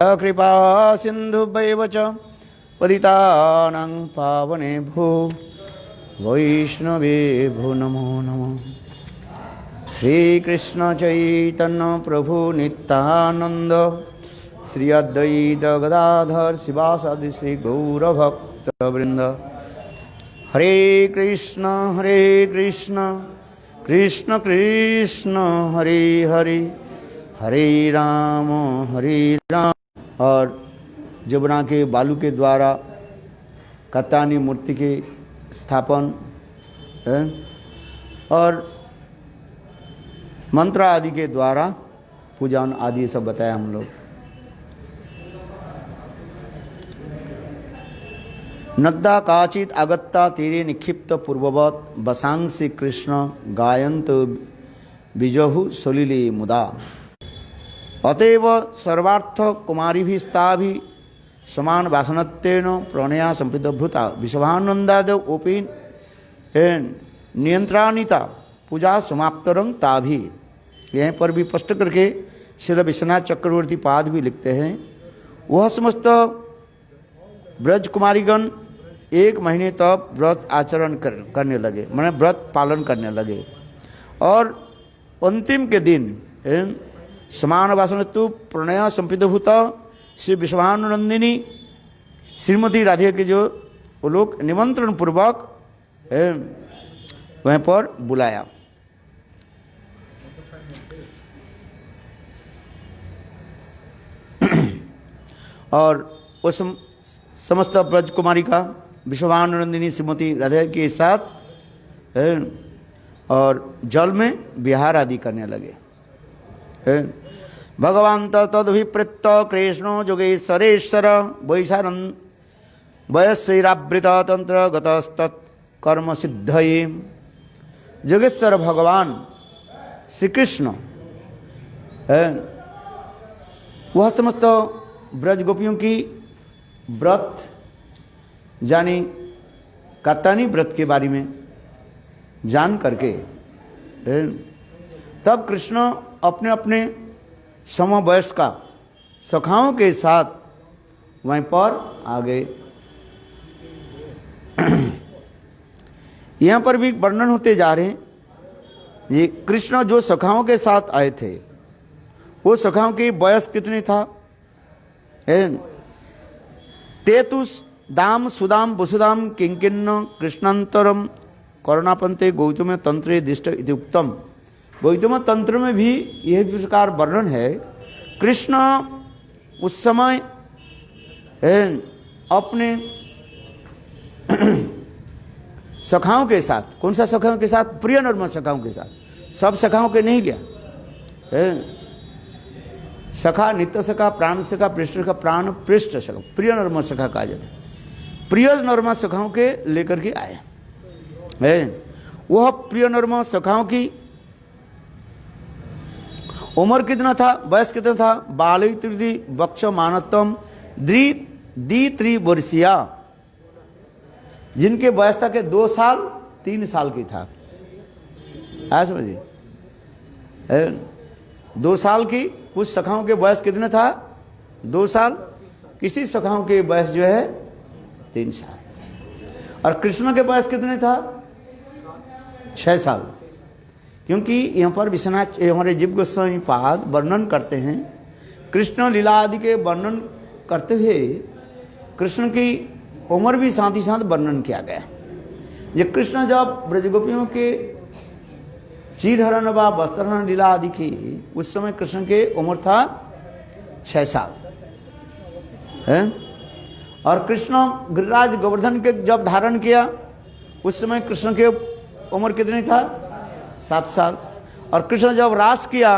कृपा सिन्धुभ्यैव च पतितानां पावनेभ्यो वैष्णवेभ्यो नमो नमः। श्रीकृष्ण चैतन्य प्रभु नित्यानंद श्री अद्वैत गदाधर शिवासादि श्री गौरभक्तवृंद। हरे कृष्ण कृष्ण कृष्ण हरे हरे हरे राम और जमुना के बालू के द्वारा कात्यायनी मूर्ति के स्थापन और मंत्र आदि के द्वारा पूजन आदि सब बताया हम लोग। नद्दा काचित आगत्ता तीरे निक्षिप्त पूर्ववत बसांसी कृष्ण गायंत बिजहु सलिले मुदा। अतएव सर्वार्थ कुमारीभिस्ताभि समान वासनत्वेन प्रणया संप्रदभूता विश्वानंदादौ ओपी नियंत्रानिता पूजा समाप्तरंग ताभि। यहीं पर भी स्पष्ट करके श्री विश्वनाथ चक्रवर्ती पाद भी लिखते हैं, वह समस्त ब्रज कुमारीगण 1 महीने तक व्रत आचरण करने लगे, माने व्रत पालन करने लगे। और अंतिम के दिन समान वासनत्व प्रणय संप्रदभूता श्री विश्वानंदिनी श्रीमती राधिका के जो वो लोग निमंत्रण पूर्वक वहीं पर बुलाया। और उस समस्त ब्रज कुमारी का विश्वानंदिनी श्रीमती राधिका के साथ और जल में विहार आदि करने लगे। भगवान तदभिप्रेत कृष्णो योगेश्वरेश्वर वैशारन वयस्सैरावृत तंत्र गतस्तत् कर्म सिद्धये। योगेश्वर भगवान श्री कृष्ण वह समस्त ब्रज गोपियों की व्रत जानी कात्यायनी व्रत के बारे में जान करके तब कृष्ण अपने अपने समवयस्का सखाओं के साथ वहीं पर आ गए। यहाँ पर भी वर्णन होते जा रहे हैं। ये कृष्ण जो सखाओं के साथ आए थे वो सखाओं की वयस कितनी था? तेतु दाम सुदाम वसुदाम किंकिन्न कृष्णांतरम करुणापंते गौतम तंत्रे दिष्ट इति उक्तम। गौतम तंत्र में भी यह प्रकार वर्णन है। कृष्ण उस समय अपने सखाओं के साथ, कौन सा सखाओं के साथ? प्रिय नर्म सखाओं के साथ। सब सखाओं के नहीं लिया, सखा नित्य सखा प्राण सखा पृष्ठ सखा प्राण पृष्ठ सखा प्रिय नर्म सखा कहा जाता है। प्रिय नर्म सखाओं के लेकर के आए वह प्रिय नर्म सखाओं की उम्र कितना था, वयस कितना था? बालिक त्रिदि वक्ष मानतम दी वर्षिया, जिनके वयस था के 2 साल 3 साल की था। आया समझिए, 2 साल की। कुछ सखाओं के वयस कितने था? 2 साल। किसी सखाओं के वयस जो है 3 साल। और कृष्ण के वयस कितने था? 6 साल। क्योंकि यहाँ पर विश्वनाथ हमारे जीव गोस्वामी पाद वर्णन करते हैं, कृष्ण लीला आदि के वर्णन करते हुए कृष्ण की उम्र भी साथ ही साथ वर्णन किया गया। ये कृष्ण जब ब्रजगोपियों के चीरहरण व वस्त्रहरण लीला आदि की, उस समय कृष्ण के उम्र था 6 साल है। और कृष्ण गिरिराज गोवर्धन के जब धारण किया उस समय कृष्ण के उम्र कितनी था? 7 साल। और कृष्ण जब रास किया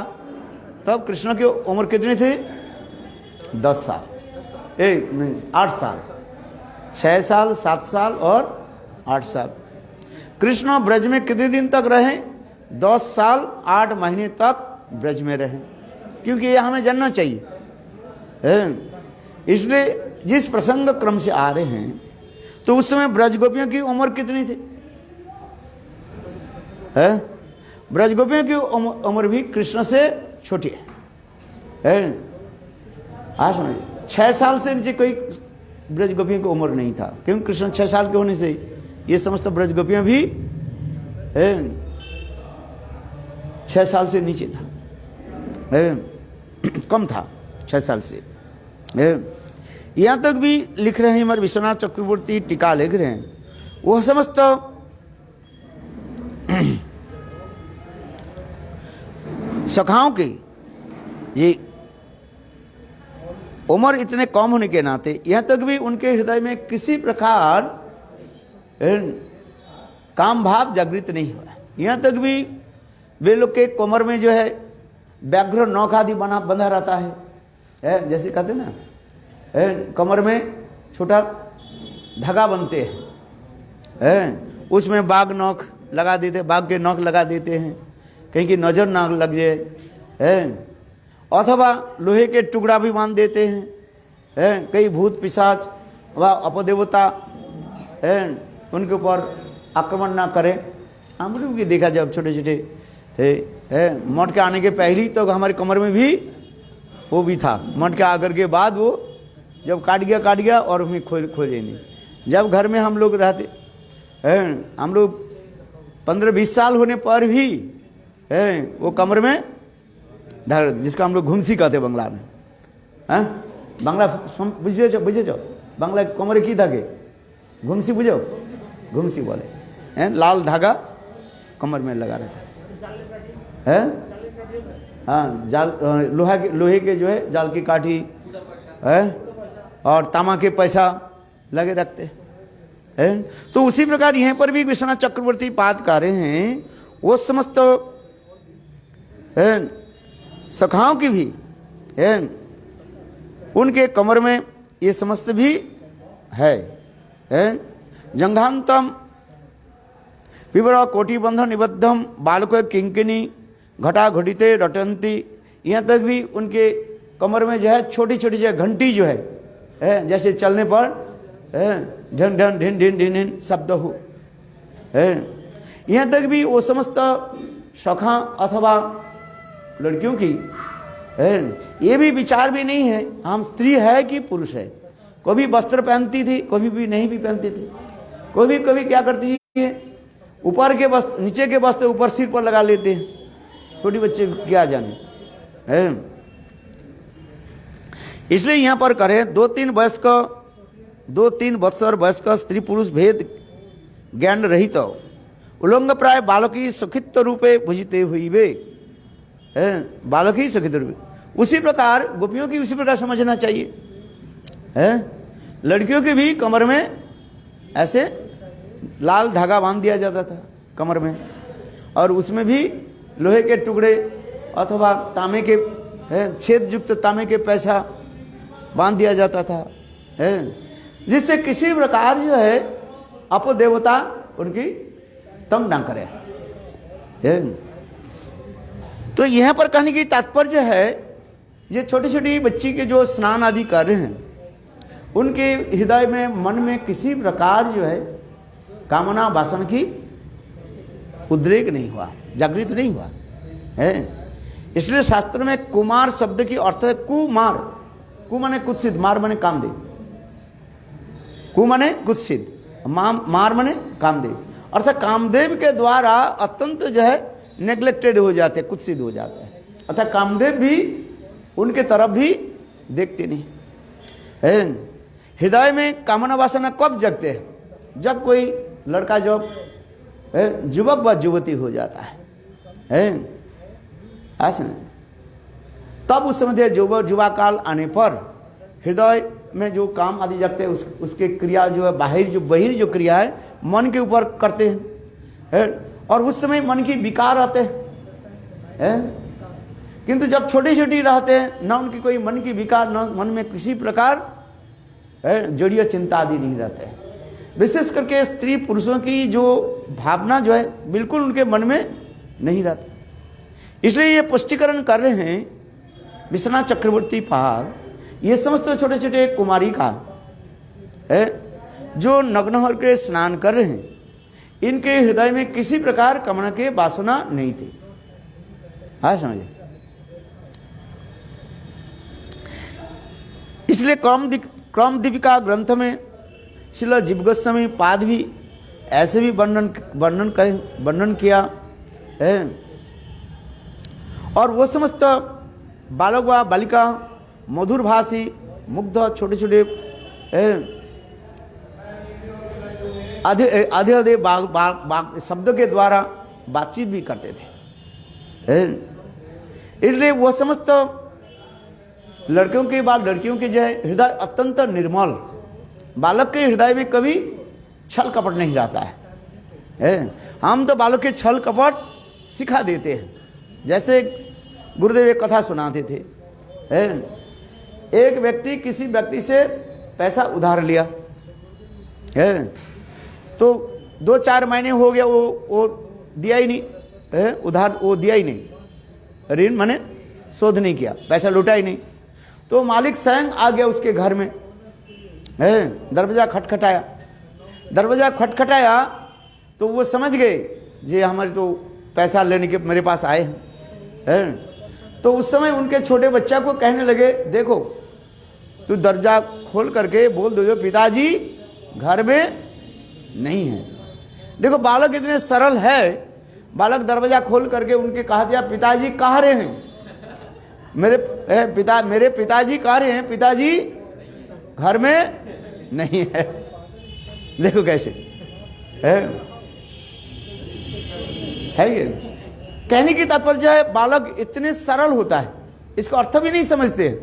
तब कृष्ण की उम्र कितनी थी? 10 साल। 8 साल। 6 साल, 7 साल और 8 साल। कृष्ण ब्रज में कितने दिन तक रहे? 10 साल 8 महीने तक ब्रज में रहे। क्योंकि ये हमें जानना चाहिए। इसलिए जिस प्रसंग क्रम से आ रहे हैं तो उस समय ब्रज गोपियों की उम्र कितनी थी? ब्रजगोपियों की उम्र भी कृष्ण से छोटी है। हाँ समझिए, 6 साल से नीचे कोई ब्रज गोपियों की उम्र नहीं था, क्योंकि कृष्ण 6 साल के होने से ये समस्त ब्रज गोपियां भी 6 साल से नीचे था, कम था 6 साल से। यहाँ तक भी लिख रहे हैं हमारे विश्वनाथ चक्रवर्ती, टीका लिख रहे हैं, वह समस्त सखाओं की ये उम्र इतने कम होने के नाते यहाँ तक भी उनके हृदय में किसी प्रकार काम भाव जागृत नहीं हुआ। यहाँ तक भी वे लोग के कमर में जो है व्याघ्र नौक आदि बंधा रहता है, जैसे कहते ना कमर में छोटा धागा बनते हैं, उसमें बाघ नौक लगा देते, बाघ के नौक लगा देते हैं कहीं की नजर ना लग जाए, अथवा लोहे के टुकड़ा भी बांध देते हैं, कई भूत पिशाच व अपदेवता उनके ऊपर आक्रमण ना करें। हम लोग भी देखा जब छोटे छोटे थे, मठ के आने के पहले ही तो हमारे कमर में भी वो भी था, मठ के आकर के बाद वो जब काट गया और हमें खोजे नहीं। जब घर में हम लोग रहते हम लोग 15-20 साल होने पर भी वो कमर में ढाल, जिसका हम लोग घुमसी कहते बंगला में, बांग्ला बुझे जो बांग्ला कमरे की धागे घुमसी बुझो, घुमसी बोले, लाल धागा कमर में लगा रहता है, हाँ जाल लोहे के जो है जाल की काठी है और तामा के पैसा लगे रखते हैं। तो उसी प्रकार यहाँ पर भी विश्वनाथ चक्रवर्ती पाद कह रहे हैं वो समस्त सखाओं की भी उनके कमर में ये समस्त भी है, जंघांतम विवर कोटिबंधन निबद्धम बालको किंकिनी घटा घटिते रटंती। यहाँ तक भी उनके कमर में जो है छोटी छोटी जो घंटी जो है जैसे चलने पर ढन ढन ढिन ढिन ढिन ढिन शब्द हो, यहाँ तक भी वो समस्त सखा अथवा लड़कियों की ये भी विचार भी नहीं है हम स्त्री है कि पुरुष है। कभी वस्त्र पहनती थी, कभी भी नहीं भी पहनती थी, कभी कभी क्या करती है ऊपर के वस्त्र नीचे के वस्त्र ऊपर सिर पर लगा लेते हैं, छोटी बच्चे क्या जाने है। इसलिए यहाँ पर करें 2-3 वत्सर वयस्क स्त्री पुरुष भेद ज्ञान रहित उल्लंघ प्राय बालक ही सुखित रूपे भुजिते हुई वे, बालक ही सुखित रूपे। उसी प्रकार गोपियों की उसी प्रकार समझना चाहिए, लड़कियों के भी कमर में ऐसे लाल धागा बांध दिया जाता था कमर में, और उसमें भी लोहे के टुकड़े अथवा तांबे के छेद युक्त तांबे के पैसा बांध दिया जाता था, जिससे किसी प्रकार जो है अपदेवता उनकी तंग ना करे। तो यहाँ पर कहने की तात्पर्य है ये छोटी छोटी बच्ची के जो स्नान आदि कर रहे हैं उनके हृदय में मन में किसी प्रकार जो है कामना वासना की उद्रेक नहीं हुआ, जागृत नहीं हुआ है। इसलिए शास्त्र में कुमार शब्द की अर्थ है कुमार, कु माने कुत्सित, मार माने कामदेव, कु माने कुत्सित, मार माने कामदेव, अर्थात कामदेव के द्वारा अत्यंत जो है नेग्लेक्टेड हो जाते, कुत्सित हो जाते हैं, अर्थात कामदेव भी उनके तरफ भी देखते नहीं है। हृदय में कामना वासना कब जगते हैं? जब कोई लड़का जब युवक व युवती हो जाता है ऐसा, तब उस समय युवा काल आने पर हृदय में जो काम आदि जगते हैं उसके क्रिया जो है बहिर जो क्रिया है मन के ऊपर करते हैं, और उस समय मन की विकार आते हैं। किंतु जब छोटी छोटी रहते हैं ना उनकी कोई मन की विकार, न मन में किसी प्रकार जड़ीय चिंता आदि नहीं रहते हैं। विशेष करके स्त्री पुरुषों की जो भावना जो है बिल्कुल उनके मन में नहीं रहता। इसलिए ये पुष्टिकरण कर रहे हैं विश्वनाथ चक्रवर्ती पाद, ये समस्त छोटे छोटे कुमारी का है जो नग्न होकर स्नान कर रहे हैं, इनके हृदय में किसी प्रकार कामना के वासना नहीं थी। हाँ समझे। इसलिए क्रम दीपिका ग्रंथ में श्रील जीव गोस्वामी पाद भी ऐसे भी वर्णन किया है। और वो समस्त बालक व बालिका मधुर भाषी मुग्ध छोटे छोटे आधे आधे शब्द के द्वारा बातचीत भी करते थे। इसलिए वह समस्त लड़कियों के बाद लड़कियों के जो है हृदय अत्यंत निर्मल, बालक के हृदय में कभी छल कपट नहीं रहता है। हम तो बालक के छल कपट सिखा देते हैं। जैसे गुरुदेव एक कथा सुनाते थे, एक व्यक्ति किसी व्यक्ति से पैसा उधार लिया है, तो 2-4 महीने हो गया, वो दिया ही नहीं, उधार वो दिया ही नहीं, ऋण माने शोध नहीं किया, पैसा लौटा ही नहीं। तो मालिक स्वयं आ गया उसके घर में, दरवाजा खटखटाया तो वो समझ गए जे हमारे तो पैसा लेने के मेरे पास आए हैं। तो उस समय उनके छोटे बच्चा को कहने लगे, देखो तू दरवाजा खोल करके बोल दो पिताजी घर में नहीं है। देखो बालक इतने सरल है, बालक दरवाजा खोल करके उनके कहा दिया, पिताजी कहाँ रहे हैं, मेरे पिताजी कहाँ रहे हैं, पिताजी घर में नहीं है। देखो कैसे है ये। कहने की तात्पर्य है बालक इतने सरल होता है, इसको अर्थ भी नहीं समझते हैं।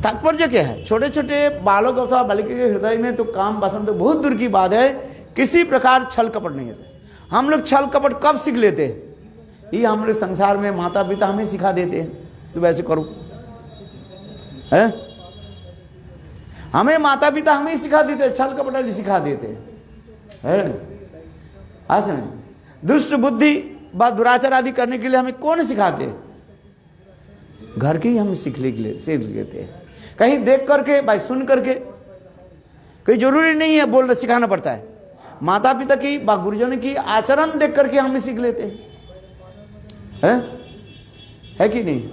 तात्पर्य क्या है, छोटे छोटे बालक अथवा बालिका के हृदय में तो काम वासना तो बहुत दूर की बात है, किसी प्रकार छल कपट नहीं होता। हम लोग छल कपट कब सीख लेते हैं, ये हम लोग संसार में माता पिता हमें सिखा देते हैं, तो वैसे करो है। हमें माता पिता हमें सिखा देते हैं, छल कपट सिखा देते हैं। दुष्ट बुद्धि व दुराचार आदि करने के लिए हमें कौन सिखाते हैं, घर के ही हम सीख लेते हैं, कहीं देख करके भाई सुन करके, कोई जरूरी नहीं है बोलना सिखाना पड़ता है। माता पिता की व गुरुजनों की आचरण देख करके हम सीख लेते हैं, है कि नहीं।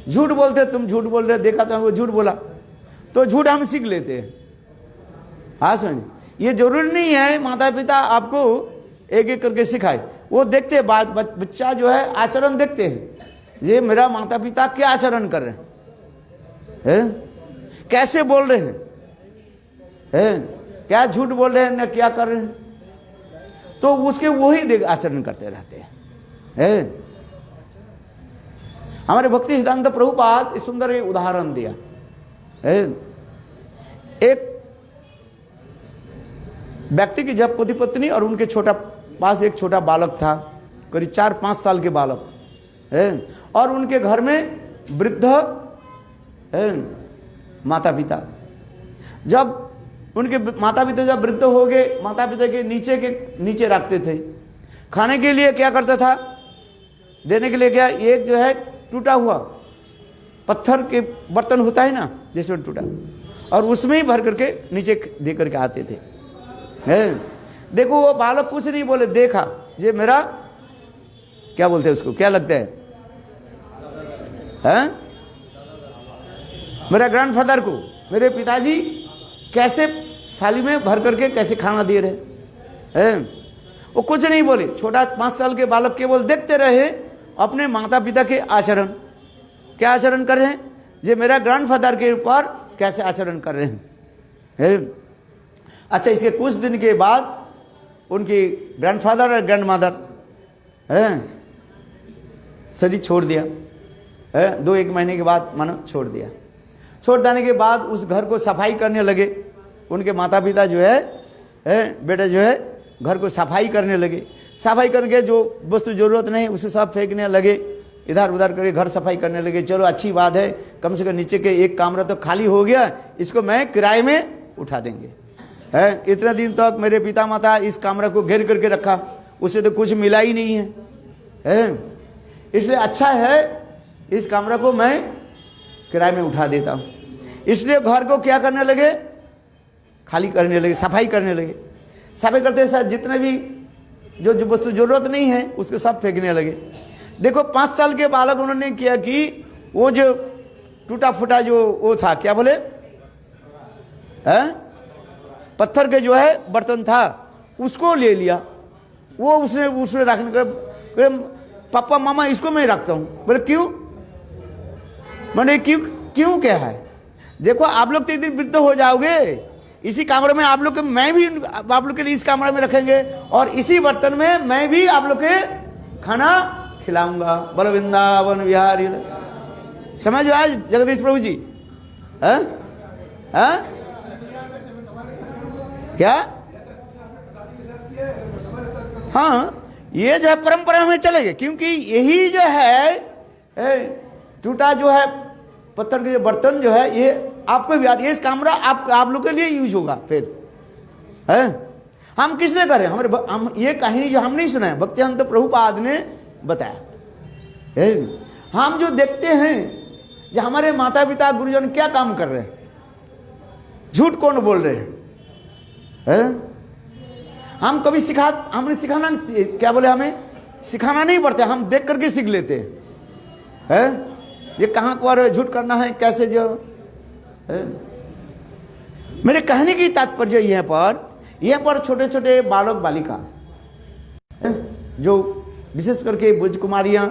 झूठ बोलते, तुम झूठ बोल रहे, देखा तो वो झूठ बोला, तो झूठ हम सीख लेते हैं। हाँ समझ, ये जरूरी नहीं है माता पिता आपको एक एक करके सिखाए, वो देखते हैं बच्चा जो है आचरण देखते हैं, ये मेरा माता पिता क्या आचरण कर रहे हैं, कैसे बोल रहे हैं, क्या झूठ बोल रहे हैं न क्या कर रहे हैं, तो उसके वही आचरण करते रहते हैं। हमारे भक्ति सिद्धांत प्रभुपाद इस सुंदर एक उदाहरण दिया। एक व्यक्ति की जब पति पत्नी और उनके पास एक छोटा बालक था, करीब 4-5 साल के बालक है, और उनके घर में वृद्ध माता पिता। जब उनके माता पिता जब वृद्ध हो गए, माता पिता के नीचे रखते थे। खाने के लिए क्या करता था, देने के लिए क्या, एक जो है टूटा हुआ पत्थर के बर्तन होता है ना, जिसमें टूटा, और उसमें ही भर करके नीचे दे करके आते थे। देखो वो बालक कुछ नहीं बोले, देखा ये मेरा क्या बोलते हैं उसको, क्या लगता है, मेरा ग्रैंडफादर को मेरे पिताजी कैसे थाली में भर करके कैसे खाना दे रहे हैं। वो कुछ नहीं बोले, छोटा 5 साल के बालक केवल देखते रहे अपने माता पिता के आचरण, क्या आचरण कर रहे हैं, ये मेरा ग्रैंडफादर के ऊपर कैसे आचरण कर रहे हैं। अच्छा, इसके कुछ दिन के बाद उनकी ग्रैंडफादर और ग्रैंडमदर शरीर छोड़ दिया, 2-1 महीने के बाद मानो छोड़ दिया। छोड़ देने के बाद उस घर को सफाई करने लगे। उनके माता पिता जो है बेटा जो है घर को सफाई करने लगे। सफाई करके जो वस्तु जरूरत नहीं उसे सब फेंकने लगे, इधर उधर करके घर सफाई करने लगे। चलो अच्छी बात है, कम से कम नीचे के एक कमरा तो खाली हो गया, इसको मैं किराए में उठा देंगे। इतने दिन तक मेरे पिता माता इस कमरा को घेर करके रखा, उससे तो कुछ मिला ही नहीं है, इसलिए अच्छा है इस कमरा को मैं किराए में उठा देता हूँ। इसलिए घर को क्या करने लगे, खाली करने लगे, सफाई करने लगे। सफाई करते साथ जितने भी जो वस्तु जरूरत नहीं है उसको सब फेंकने लगे। देखो 5 साल के बालक उन्होंने किया कि वो जो टूटा फूटा जो वो था, क्या बोले, पत्थर के जो है बर्तन था, उसको ले लिया। वो उसने रखने का, पापा मामा इसको मैं रखता हूँ। बोले क्यों? मैंने क्यों क्या है? देखो आप लोग तो एक दिन वृद्ध हो जाओगे, इसी कमरे में आप लोग के, मैं भी आप लोग के लिए इस कमरे में रखेंगे और इसी बर्तन में मैं भी आप लोग के खाना खिलाऊंगा। बोलो वृंदावन विहारी। समझ में आया जगदीश प्रभु जी? क्या? हाँ, ये जो है परंपरा में चलेगी, क्योंकि यही जो है टूटा जो है पत्थर के जो बर्तन जो है, ये आपको भी ये इस कमरा आप लोग के लिए यूज होगा। फिर है हम किस लिए करें? हम ये कहानी जो हम नहीं सुना है, भक्तिवेदांत प्रभुपाद ने बताया। हम जो देखते हैं जो हमारे माता पिता गुरुजन क्या काम कर रहे हैं, झूठ कौन बोल रहे हैं? हम कभी हमने सिखाना, क्या बोले, हमें सिखाना नहीं पड़ता, हम देख करके सीख लेते हैं। ये कहाँ पर झूठ करना है, कैसे जो है। मेरे कहने की तात्पर्य यहाँ पर छोटे छोटे बालक बालिका जो विशेष करके बुझ कुमारियाँ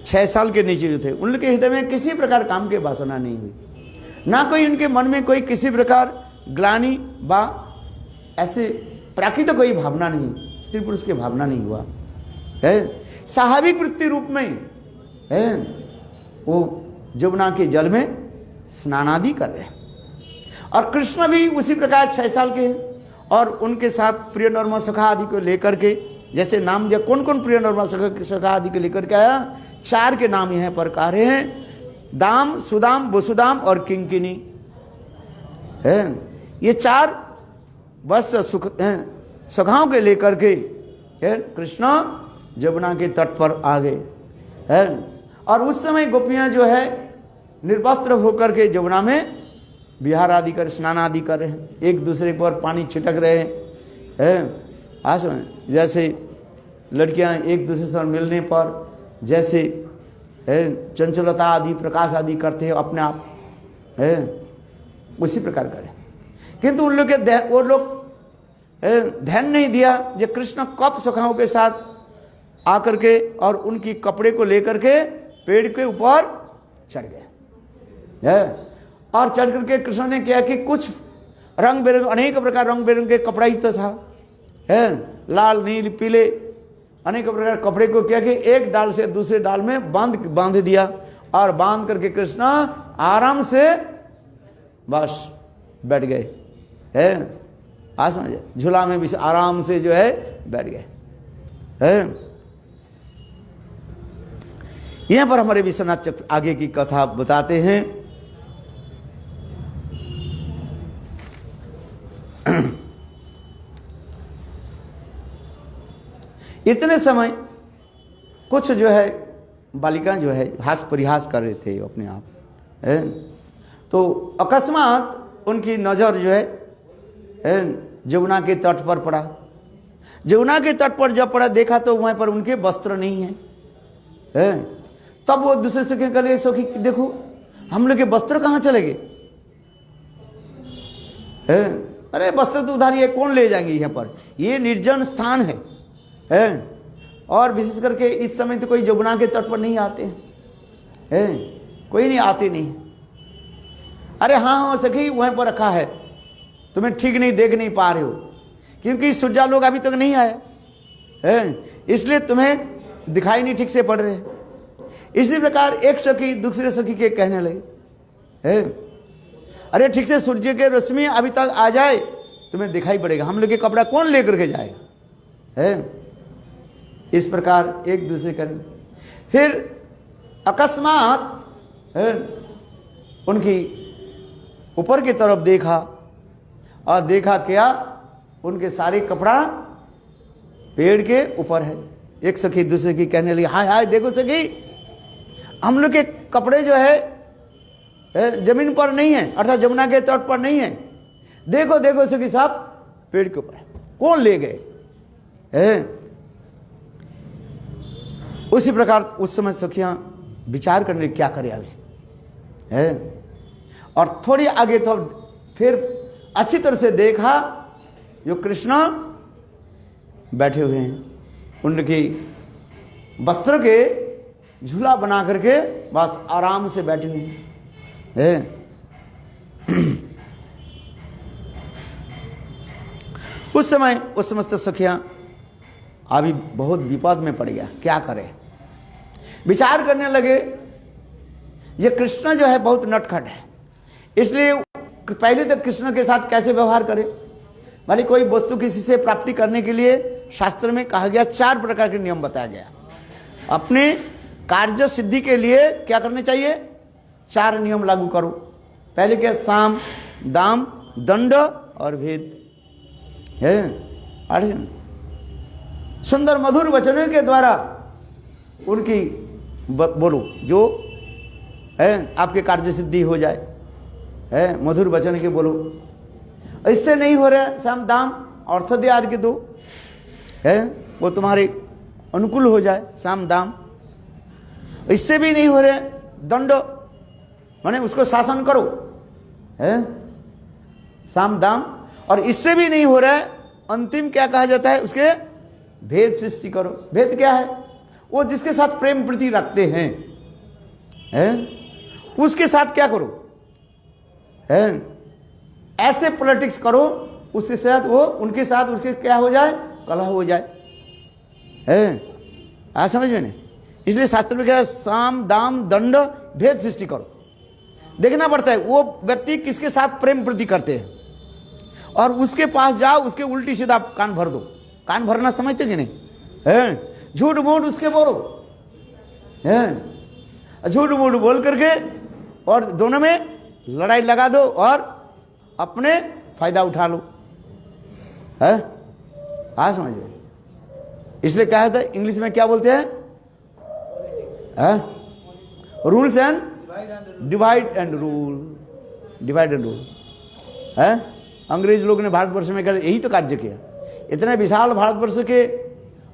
6 साल के नीचे जो थे, उनके हृदय में किसी प्रकार काम की वासना नहीं हुई, ना कोई उनके मन में कोई किसी प्रकार ग्लानि बा ऐसे प्राकृतिक कोई भावना नहीं, स्त्री पुरुष की भावना नहीं हुआ है। स्वाभाविक वृत्ति रूप में है वो जमुना के जल में स्नान आदि कर रहे हैं। और कृष्ण भी उसी प्रकार 6 साल के हैं और उनके साथ प्रिय नरमा सखा आदि को लेकर के, जैसे नाम दिया, कौन कौन प्रिय नरमा सखा आदि को लेकर के आया, 4 के नाम यहाँ पर कह रहे हैं, दाम, सुदाम, वसुदाम और किंकिनी है। ये 4 बस सखाओं के लेकर के कृष्ण जमुना के तट पर आ गए है। और उस समय गोपियां जो है निर्वस्त्र होकर के जमुना में विहार आदि कर, स्नान आदि कर रहे हैं, एक दूसरे पर पानी छिटक रहे हैं। जैसे लड़कियां एक दूसरे से मिलने पर जैसे चंचलता आदि प्रकाश आदि करते हैं अपने आप है, उसी प्रकार करें। किंतु उन लोग के वो लोग ध्यान नहीं दिया जो कृष्ण कब सखाओं के साथ आकर के और उनकी कपड़े को लेकर के पेड़ के ऊपर चढ़ गए और चढ़ करके कृष्ण ने किया कि कुछ रंग बिरंग, अनेक प्रकार रंग बिरंगे कपड़ा ही तो था लाल नील पीले अनेक प्रकार कपड़े को किया कि एक डाल से दूसरे डाल में बांध दिया और बांध करके कृष्ण आराम से बस बैठ गए है। समझे, झूला में भी आराम से जो है बैठ गए है। यहां पर हमारे विश्वनाथ आगे की कथा बताते हैं। इतने समय कुछ जो है बालिका जो है हास परिहास कर रहे थे अपने आप है। तो अकस्मात उनकी नज़र जो है जमुना के तट पर पड़ा। जमुना के तट पर जब पड़ा देखा तो वहाँ पर उनके वस्त्र नहीं है। तब वो दूसरे सखी के लिए, सखी देखो हम लोग के वस्त्र कहाँ चले गए? अरे वस्त्र तो उधारी है, कौन ले जाएंगे यहाँ पर, ये निर्जन स्थान है। और विशेष करके इस समय तो कोई जमुना के तट पर नहीं आते हैं, कोई नहीं आते नहीं। अरे हाँ सखी वहाँ पर रखा है, तुम्हें ठीक नहीं देख नहीं पा रहे हो क्योंकि सूर्या लोग अभी तक नहीं आए इसलिए तुम्हें दिखाई नहीं ठीक से पड़ रहे। इसी प्रकार एक सखी दूसरे सखी के कहने लगे अरे ठीक से सूर्य के रोशनी अभी तक आ जाए तुम्हें दिखाई पड़ेगा, हम लोग के कपड़ा कौन लेकर के जाएगा। इस प्रकार एक दूसरे का। फिर अकस्मात उनकी ऊपर की तरफ देखा और देखा क्या, उनके सारे कपड़ा पेड़ के ऊपर है। एक सखी दूसरे की कहने लगी हाय हाय देखो सखी हम लोग के कपड़े जो है जमीन पर नहीं है, अर्थात जमुना के तट पर नहीं है। देखो देखो सखी साहब पेड़ के ऊपर कौन ले गए। उसी प्रकार उस समय सखियां विचार करने क्या करे अभी है। और थोड़ी आगे तो फिर अच्छी तरह से देखा, जो कृष्ण बैठे हुए हैं, उनकी वस्त्र के झूला बना करके बस आराम से बैठे हुए हैं। उस समय उस समस्त सखियां अभी बहुत विपद में पड़ गया, क्या करें। विचार करने लगे, ये कृष्ण जो है बहुत नटखट है, इसलिए पहले तो कृष्ण के साथ कैसे व्यवहार करें। भले कोई वस्तु किसी से प्राप्ति करने के लिए शास्त्र में कहा गया 4 प्रकार के नियम बताया गया। अपने कार्य सिद्धि के लिए क्या करने चाहिए, 4 नियम लागू करो। पहले क्या, साम दाम दंड और भेद है। सुंदर मधुर वचनों के द्वारा उनकी बोलो, जो है आपके कार्य सिद्धि हो जाए, है मधुर वचन के बोलो। इससे नहीं हो रहा साम दाम औषधि आदि के दो, है वो तुम्हारे अनुकूल हो जाए, साम दाम। इससे भी नहीं हो रहे दंड, माने उसको शासन करो, है साम दाम। और इससे भी नहीं हो रहा है, अंतिम क्या कहा जाता है, उसके भेद सृष्टि करो। भेद क्या है, वो जिसके साथ प्रेम प्रीति रखते हैं, उसके साथ क्या करो, है ऐसे पॉलिटिक्स करो उसके साथ, वो उनके साथ उसके क्या हो जाए, कलह हो जाए, है आ समझ में नहीं। इसलिए शास्त्र में क्या है, साम दाम दंड भेद सृष्टि करो। देखना पड़ता है वो व्यक्ति किसके साथ प्रेम प्रीति करते हैं, और उसके पास जाओ, उसके उल्टी सीधा कान भर दो। कान भरना समझते कि नहीं, है झूठ मूठ उसके बोलो, है झूठ मूठ बोल करके और दोनों में लड़ाई लगा दो और अपने फायदा उठा लो, है हाँ समझिए। इसलिए क्या है, इंग्लिश में क्या बोलते हैं, rules and divide and rule, divide and rule, है। अंग्रेज लोग ने भारतवर्ष में यही तो कार्य किया। इतने विशाल भारतवर्ष के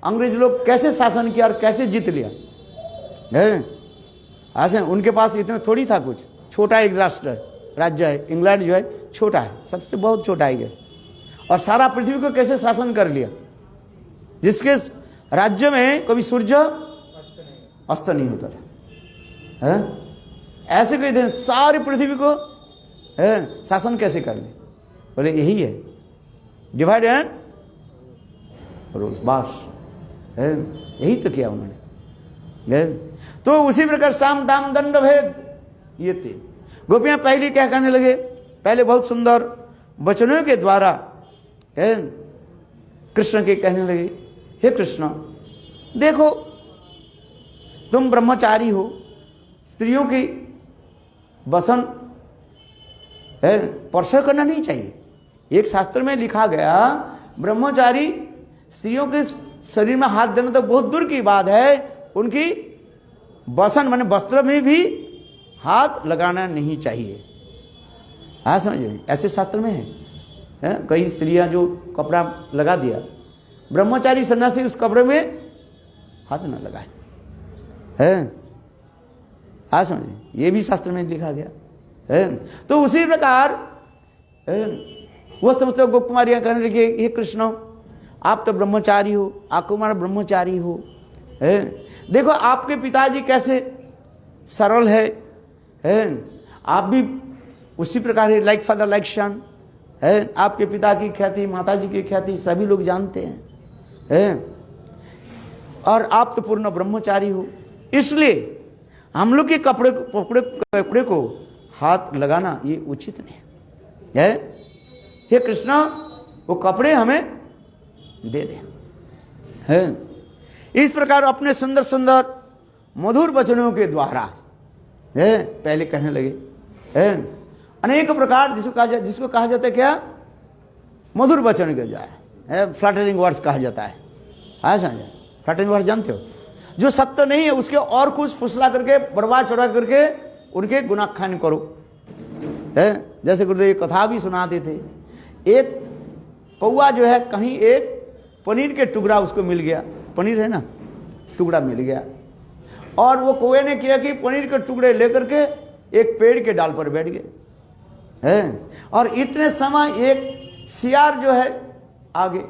अंग्रेज लोग कैसे शासन किया और कैसे जीत लिया, है ऐसे। उनके पास इतना थोड़ी था कुछ, छोटा एक राष्ट्र है, राज्य है। इंग्लैंड जो है छोटा है, सबसे बहुत छोटा है, और सारा पृथ्वी को कैसे शासन कर लिया, जिसके राज्य में कभी सूर्य अस्त नहीं होता था, है ऐसे कोई थे, सारी पृथ्वी को है शासन कैसे कर ले। बोले यही है डिवाइड एंड रूल, बस है यही तो किया उन्होंने। तो उसी प्रकार साम दाम दंड भेद ये थे। गोपियां पहले क्या कहने लगे, पहले बहुत सुंदर वचनों के द्वारा है कृष्ण के कहने लगे, हे कृष्ण देखो तुम ब्रह्मचारी हो, स्त्रियों की वसन है स्पर्श करना नहीं चाहिए। एक शास्त्र में लिखा गया ब्रह्मचारी स्त्रियों के शरीर में हाथ देना तो बहुत दूर की बात है, उनकी वसन माने वस्त्र में भी हाथ लगाना नहीं चाहिए। हाँ समझिए, ऐसे शास्त्र में है कई स्त्रियां जो कपड़ा लगा दिया, ब्रह्मचारी सन्यासी उस कपड़े में हाथ न लगाए, है हाँ समझिए, ये भी शास्त्र में लिखा गया है। तो उसी प्रकार वो समस्त गोप कुमारियां कहने लगी, हे कृष्ण आप तो ब्रह्मचारी हो, आप कुमार ब्रह्मचारी हो, है देखो आपके पिताजी कैसे सरल है, आप भी उसी प्रकार है, लाइक फादर लाइक सन, है आपके पिता की ख्याति, माताजी की ख्याति सभी लोग जानते हैं, और आप तो पूर्ण ब्रह्मचारी हो, इसलिए हम लोग के कपड़े को हाथ लगाना ये उचित नहीं है। हे कृष्ण वो कपड़े हमें दे दे, है इस प्रकार अपने सुंदर सुंदर मधुर वचनों के द्वारा है पहले कहने लगे, है अनेक प्रकार जिसको कहा जाता है क्या, मधुर वचन के द्वारा है, फ्लैटरिंग वर्ड्स कहा जाता है। हाँ समझे, फ्लैटरिंग वर्ड्स जानते हो, जो सत्य नहीं है उसके और कुछ फुसला करके बर्बाद चढ़ा करके उनके गुनाखान करो, है जैसे गुरुदेव कथा भी सुनाते थे। एक कौवा जो है कहीं एक पनीर के टुकड़ा उसको मिल गया, पनीर है ना, टुकड़ा मिल गया, और वो कौवे ने किया कि पनीर के टुकड़े लेकर के एक पेड़ के डाल पर बैठ गए हैं। और इतने समय एक सियार जो है आगे,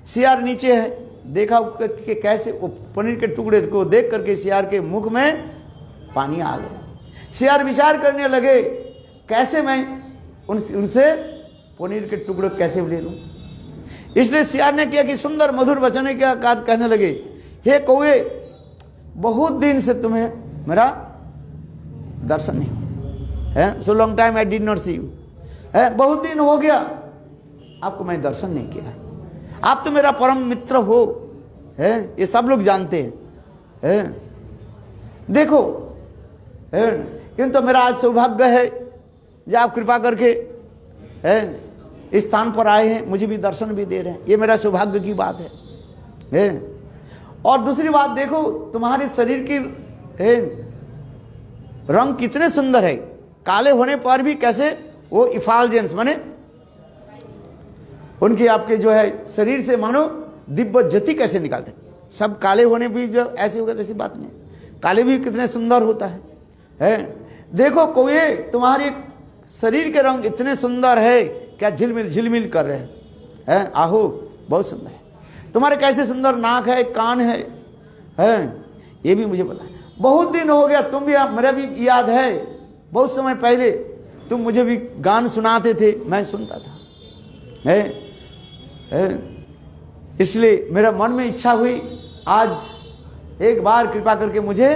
सियार नीचे है, देखा कि कैसे वो पनीर के टुकड़े को देख करके सियार के मुख में पानी आ गया। सियार विचार करने लगे कैसे मैं उनसे पनीर के टुकड़े कैसे ले लूं। इसलिए सियार ने किया कि सुंदर मधुर वचन के आकार कहने लगे, हे कौवे, बहुत दिन से तुम्हें मेरा दर्शन नहीं है, so long time I did not see you, है बहुत दिन हो गया आपको मैं दर्शन नहीं किया, आप तो मेरा परम मित्र हो, है ये सब लोग जानते हैं। देखो है, किंतु मेरा आज सौभाग्य है जो आप कृपा करके है इस स्थान पर आए हैं, मुझे भी दर्शन भी दे रहे हैं, ये मेरा सौभाग्य की बात है। और दूसरी बात देखो, तुम्हारे शरीर की रंग कितने सुंदर है, काले होने पर भी कैसे वो इफाल्जेंस माने उनके आपके जो है शरीर से मानो दिव्य ज्योति कैसे निकालते, सब काले होने भी जो ऐसे होगा ऐसी बात नहीं, काले भी कितने सुंदर होता है। देखो कौवे, तुम्हारे शरीर के रंग इतने सुंदर है, क्या झिलमिल झिलमिल कर रहे हैं, आहो बहुत सुंदर है, तुम्हारे कैसे सुंदर नाक है, कान है, ये भी मुझे पता है। बहुत दिन हो गया, तुम भी, मेरा भी याद है, बहुत समय पहले तुम मुझे भी गान सुनाते थे, मैं सुनता था, इसलिए मेरा मन में इच्छा हुई आज एक बार कृपा करके मुझे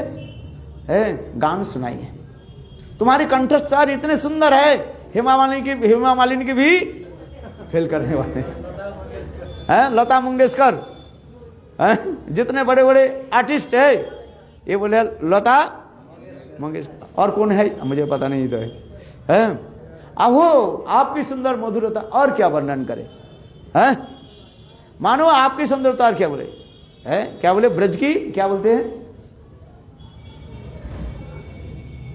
गान सुनाइए। तुम्हारे कंठस्वर इतने सुंदर है, हेमा मालिनी की भी फेल करने वाले हैं, लता मंगेशकर जितने बड़े बड़े आर्टिस्ट है, ये बोले लता मंगेशकर, और कौन है मुझे पता नहीं तो है। आहो आपकी सुंदर मधुरता, और क्या वर्णन करें, हैं मानो आपकी सुंदरता, और क्या बोले, क्या बोले ब्रज की, क्या बोलते हैं,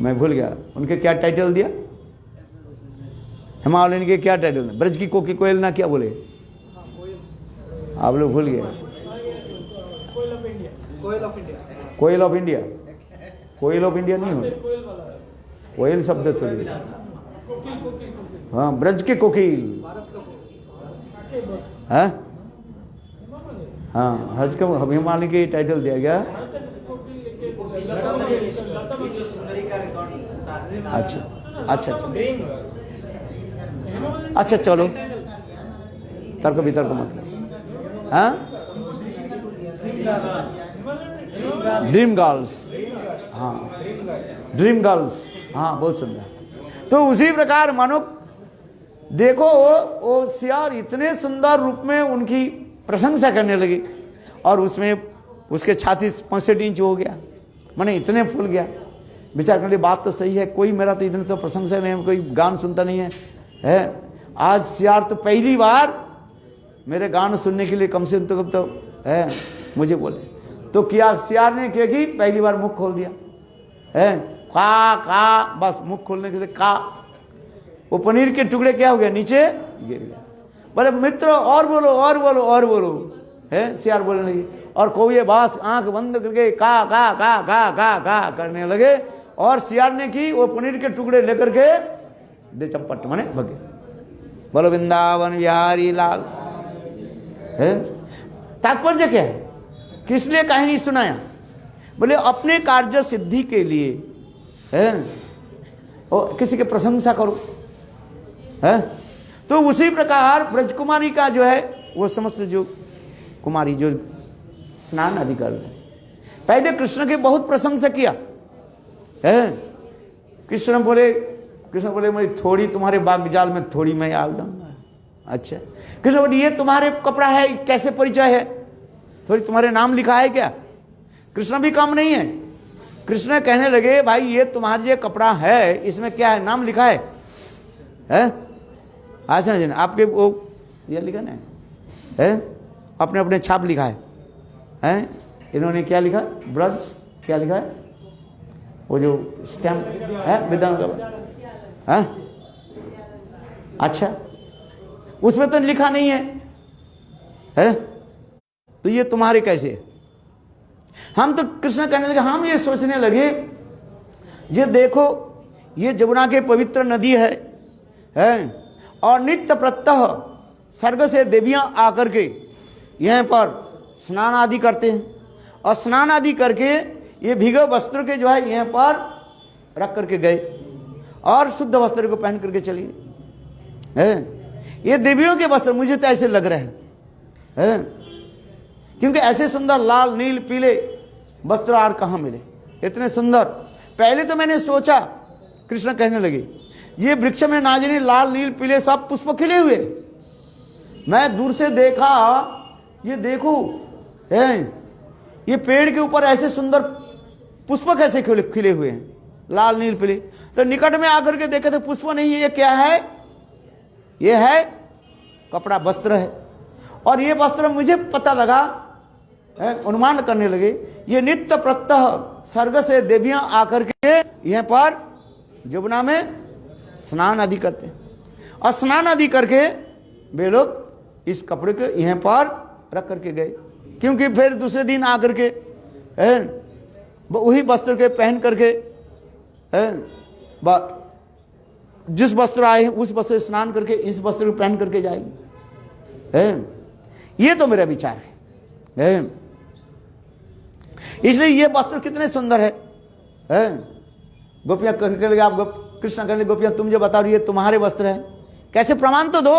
मैं भूल गया उनके क्या टाइटल दिया, हिमालयन के क्या टाइटल, ब्रज की कोयल ना क्या बोले, आप लोग भूल गए, Koyal of India, Koyal of India नहीं हो, कोयल शब्द थोड़ी, हाँ ब्रज के कोकिल, हाँ हज का हिमालय के टाइटल दिया गया। अच्छा अच्छा अच्छा चलो तर्क वितर्क मत करो, हाँ ड्रीम गर्ल्स, हाँ ड्रीम गर्ल्स, हाँ बहुत सुंदर। तो उसी प्रकार मानो देखो वो सियार इतने सुंदर रूप में उनकी प्रशंसा करने लगी, और उसमें उसके छाती 65 इंच हो गया, माने इतने फूल गया। विचार करने बात तो सही है, कोई मेरा तो इतने तो प्रशंसा नहीं है, कोई गान सुनता नहीं है, आज सियार तो पहली बार मेरे गान सुनने के लिए कम से कम तो है मुझे बोले, तो क्या सियार ने किया कि पहली बार मुख खोल दिया, का बस मुख खोलने के का वो पनीर के टुकड़े क्या हो गया, नीचे गिर गया। बोले मित्र और बोलो और बोलो और बोलो, है सियार बोलने लगी, और कौवे बस आंख बंद करके का का का का का का करने लगे, और सियार ने की वो पनीर के टुकड़े लेकर के दे चंपट माने भगे। बोलो वृंदावन बिहारी लाल। है तात्पर्य क्या है, किस लिए कहानी सुनाया, बोले अपने कार्य सिद्धि के लिए है, और किसी की प्रशंसा करो, है। तो उसी प्रकार ब्रजकुमारी का जो है वो समस्त जो कुमारी जो स्नान आदि कर रहे, पहले कृष्ण की बहुत प्रशंसा किया है। कृष्ण बोले मैं थोड़ी तुम्हारे बाग जाल में थोड़ी मैं आ जाऊंगा। अच्छा कृष्ण बोले ये तुम्हारे कपड़ा है, कैसे परिचय है, थोड़ी तुम्हारे नाम लिखा है क्या। कृष्ण भी कम नहीं है, कृष्ण कहने लगे भाई ये तुम्हारा ये कपड़ा है इसमें क्या है, नाम लिखा है? अच्छा जी आपके वो ये लिखा ना है, अपने अपने छाप लिखा है, इन्होंने क्या लिखा, ब्रज क्या लिखा है, वो जो स्टैम्प है विद्वान का, है अच्छा उसमें तो लिखा नहीं है, तो ये तुम्हारे कैसे हम तो कृष्ण कहने लगे, हम ये सोचने लगे ये देखो ये जमुना के पवित्र नदी है और नित्य प्रत्यह स्वर्ग से देवियां आकर के यहाँ पर स्नान आदि करते हैं और स्नान आदि करके ये भीगे वस्त्र के जो है यहाँ पर रख करके गए और शुद्ध वस्त्र को पहन करके चले गए। ये देवियों के वस्त्र मुझे तो ऐसे लग रहे हैं, क्योंकि ऐसे सुंदर लाल नील पीले वस्त्र और कहाँ मिले इतने सुंदर। पहले तो मैंने सोचा, कृष्ण कहने लगे ये वृक्ष में नाजनी लाल नील पीले सब पुष्प खिले हुए। मैं दूर से देखा, ये देखो ये पेड़ के ऊपर ऐसे सुंदर पुष्प कैसे खिले हुए हैं लाल नील पीले। तो निकट में आकर के देखे तो पुष्प नहीं है, ये क्या है? ये है कपड़ा, वस्त्र है। और ये वस्त्र मुझे पता लगा, अनुमान करने लगे ये नित्य प्रत्यह स्वर्ग से देवियां आकर के यहाँ पर जमुना में स्नान आदि करते हैं और स्नान आदि करके वे लोग इस कपड़े को यहाँ पर रख करके गए, क्योंकि फिर दूसरे दिन आकर के वही वस्त्र के पहन करके जिस वस्त्र आए हैं उस वस्त्र से स्नान करके इस वस्त्र को पहन करके जाएंगे। ये तो मेरा विचार है। इसलिए ये वस्त्र कितने सुंदर है। गोपियां कहने लगे, आप कृष्ण कहने, गोपियां तुम जो बता रही है तुम्हारे वस्त्र है, कैसे प्रमाण तो दो।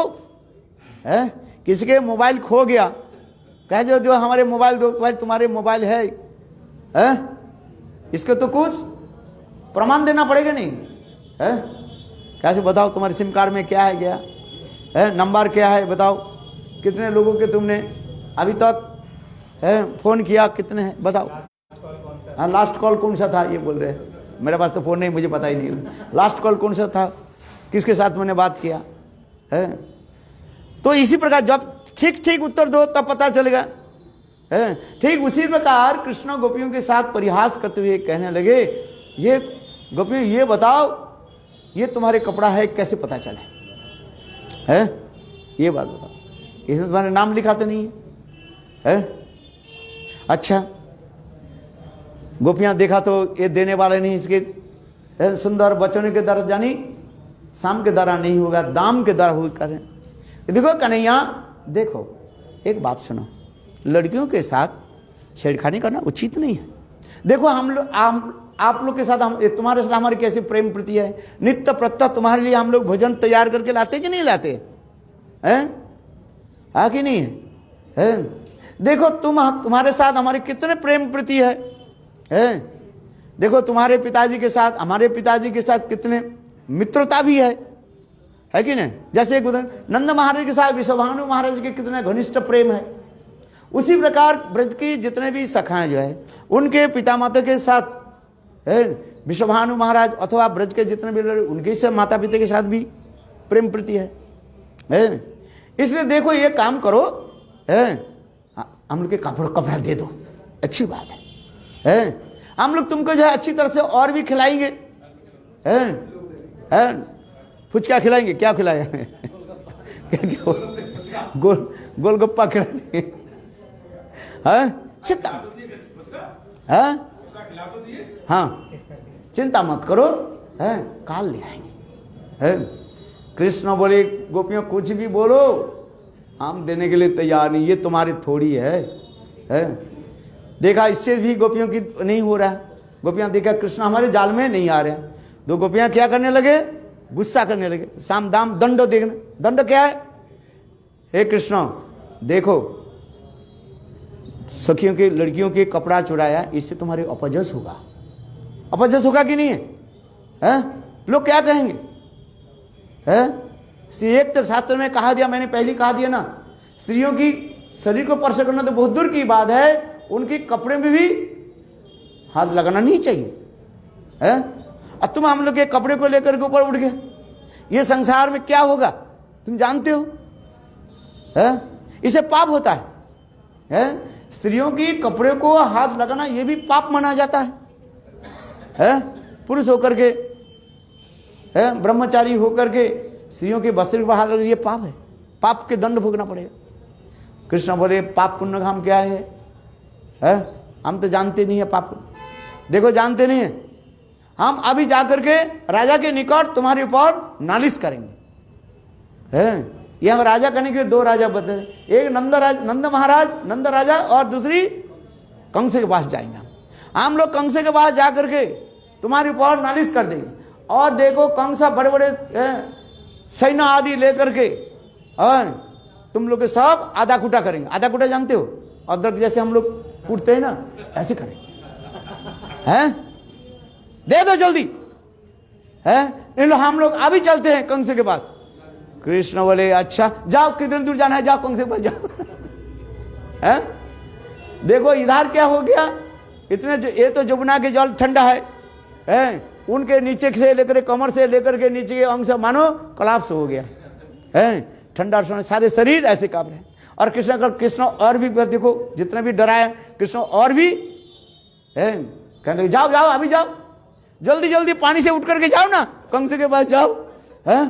किसी के मोबाइल खो गया, कह जो हमारे मोबाइल दो, भाई तुम्हारे मोबाइल है, इसके तो कुछ प्रमाण देना पड़ेगा नहीं। कैसे बताओ तुम्हारे सिम कार्ड में क्या है, क्या नंबर क्या है, बताओ कितने लोगों के तुमने अभी तक फोन किया, कितने हैं बताओ। हाँ, लास्ट कॉल कौन सा था ये बोल रहे हैं, मेरे पास तो फोन नहीं, मुझे पता ही नहीं लास्ट कॉल कौन सा था, किसके साथ मैंने बात किया है। तो इसी प्रकार जब ठीक ठीक उत्तर दो तब पता चलेगा। ठीक उसी प्रकार कृष्ण गोपियों के साथ परिहास करते हुए कहने लगे, ये गोपियों ये बताओ ये तुम्हारे कपड़ा है कैसे पता चले है, ये बात बताओ, इसमें तुम्हारे नाम लिखा तो नहीं है। अच्छा, गोपियां देखा तो ये देने वाले नहीं, इसके सुंदर बचने के द्वारा जानी शाम के द्वारा नहीं होगा, दाम के द्वारा हो करें। देखो कन्हैया, देखो एक बात सुनो, लड़कियों के साथ छेड़खानी करना उचित नहीं है। देखो हम लोग आप लोग के साथ, हम तुम्हारे साथ हमारी कैसी प्रेम प्रीति है, नित्य प्रत्यह तुम्हारे लिए हम लोग भोजन तैयार करके लाते कि नहीं लाते हैं, हाँ कि नहीं है? देखो तुम्हारे साथ हमारी कितने प्रेम प्रीति है। देखो तुम्हारे पिताजी के साथ हमारे पिताजी के साथ कितने मित्रता भी है कि नहीं। जैसे नंद महाराज के साथ विश्वभानु महाराज के कितने घनिष्ठ प्रेम है, उसी प्रकार ब्रज की जितने भी सखाएं जो है उनके पिता माता के साथ विश्वभानु महाराज अथवा ब्रज के जितने भी उनके से माता पिता के साथ भी प्रेम प्रीति है। इसलिए देखो ये काम करो, हम लोग के कपड़ा दे दो, अच्छी बात है। हम लोग तुमको जो है अच्छी तरह से और भी खिलाएंगे, फुचका खिलाएंगे, क्या खिलाएंगे गोलगप्पा खिलाएंगे, चिंता हाँ चिंता मत करो, काल ले आएंगे। कृष्ण बोले, गोपियों कुछ भी बोलो हम देने के लिए तैयार नहीं, ये तुम्हारी थोड़ी है। देखा इससे भी गोपियों की नहीं हो रहा है। गोपियां देखा कृष्ण हमारे जाल में नहीं आ रहे, दो गोपियां क्या करने लगे, गुस्सा करने लगे, साम दाम दंड देखना। दंड क्या है, हे कृष्ण देखो सखियों के लड़कियों के कपड़ा चुराया, इससे तुम्हारे अपजस होगा। अपजस होगा कि नहीं है? लोग क्या कहेंगे? एक तो शास्त्र में कहा दिया, मैंने पहले कहा दिया ना, स्त्रियों की शरीर को स्पर्श करना तो बहुत दूर की बात है, उनके कपड़े में भी हाथ लगाना नहीं चाहिए। अब तुम हम लोग के कपड़े को लेकर के ऊपर उठ गए, ये संसार में क्या होगा तुम जानते हो? इसे पाप होता है। स्त्रियों की कपड़े को हाथ लगाना ये भी पाप माना जाता है। पुरुष होकर के, ब्रह्मचारी होकर के स्त्रियों के वस्त्र पर हाथ लगाना ये पाप है, पाप के दंड भोगना पड़ेगा। कृष्ण बोले पाप पुण्य काम क्या है? हम तो जानते नहीं है पाप, देखो जानते नहीं है, हम अभी जाकर के राजा के निकट तुम्हारे ऊपर नालिश करेंगे। है ये हम राजा करने के दो राजा बताए, एक नंद महाराज नंद राजा और दूसरी कंस के पास जाएंगे। हम लोग कंस के पास जाकर के तुम्हारे ऊपर नालिश कर देंगे। और देखो कंस बड़े बड़े सैन्य आदि लेकर के तुम लोग के सब आधा कुटा करेंगे। आधा कुटा जानते हो, अदरक जैसे हम लोग कूटते हैं ना, ऐसे करेंगे। हैं दे दो जल्दी, है हम लोग अभी चलते हैं कंस के पास। कृष्ण बोले अच्छा जाओ, कितने दूर जाना है, जाओ कंस के पास जाओ। है देखो इधर क्या हो गया, इतने ये तो जमुना के जल ठंडा है, उनके नीचे से लेकर कमर से लेकर के नीचे के अंग से मानो कोलैप्स हो गया है, ठंडा सारे शरीर ऐसे कांप रहे हैं। और कृष्ण और भी देखो जितने भी डराए कृष्ण और भी है, कहने जाओ जाओ अभी जाओ, जल्दी जल्दी पानी से उठ करके जाओ ना, कंस के पास जाओ। है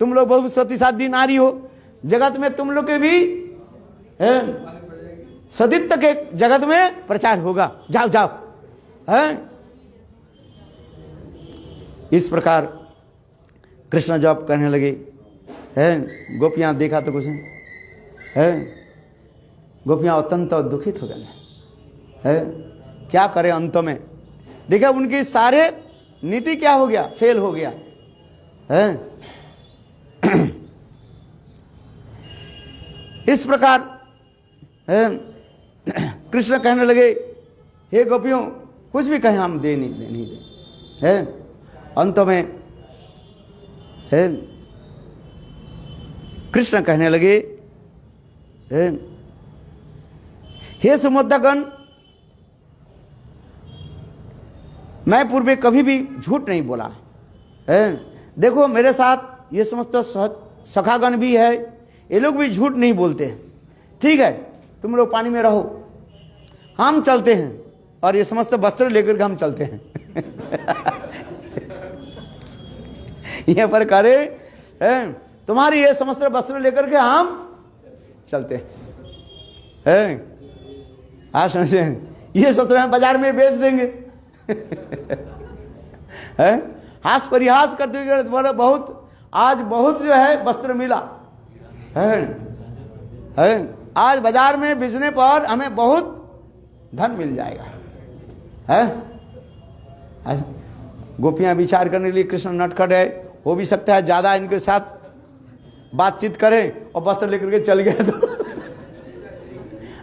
तुम लोग बहुत सतीसाध्य नारी हो, जगत में तुम लोग के भी सदित्य के जगत में प्रचार होगा, जाओ जाओ। है इस प्रकार कृष्ण जब कहने लगे, है गोपियां देखा तो कुछ है, गोपियां अत्यंत दुखित हो गए है, क्या करें। अंत में देखा उनकी सारे नीति क्या हो गया, फेल हो गया है। इस प्रकार कृष्ण कहने लगे, हे गोपियों कुछ भी कहें हम दे नहीं दे। है अंत में है कृष्ण कहने लगे, हे समुद्रगण, मैं पूर्वे कभी भी झूठ नहीं बोला है। देखो मेरे साथ ये समस्त सखागण भी है, ये लोग भी झूठ नहीं बोलते हैं। ठीक है तुम लोग पानी में रहो, हम चलते हैं और ये समस्त वस्त्र लेकर के हम चलते हैं। ये पर करे तुम्हारी ये समस्त वस्त्र लेकर के हम चलते हैं। आज समझे, ये सोच रहे हैं बाजार में बेच देंगे। है हास परिहास करते हुए बोले बहुत आज बहुत जो है वस्त्र मिला है आज बाजार में बेचने पर हमें बहुत धन मिल जाएगा। है गोपियां विचार करने के लिए कृष्ण नटखट है, हो भी सकता है ज्यादा इनके साथ बातचीत करें और वस्त्र लेकर के चल गए तो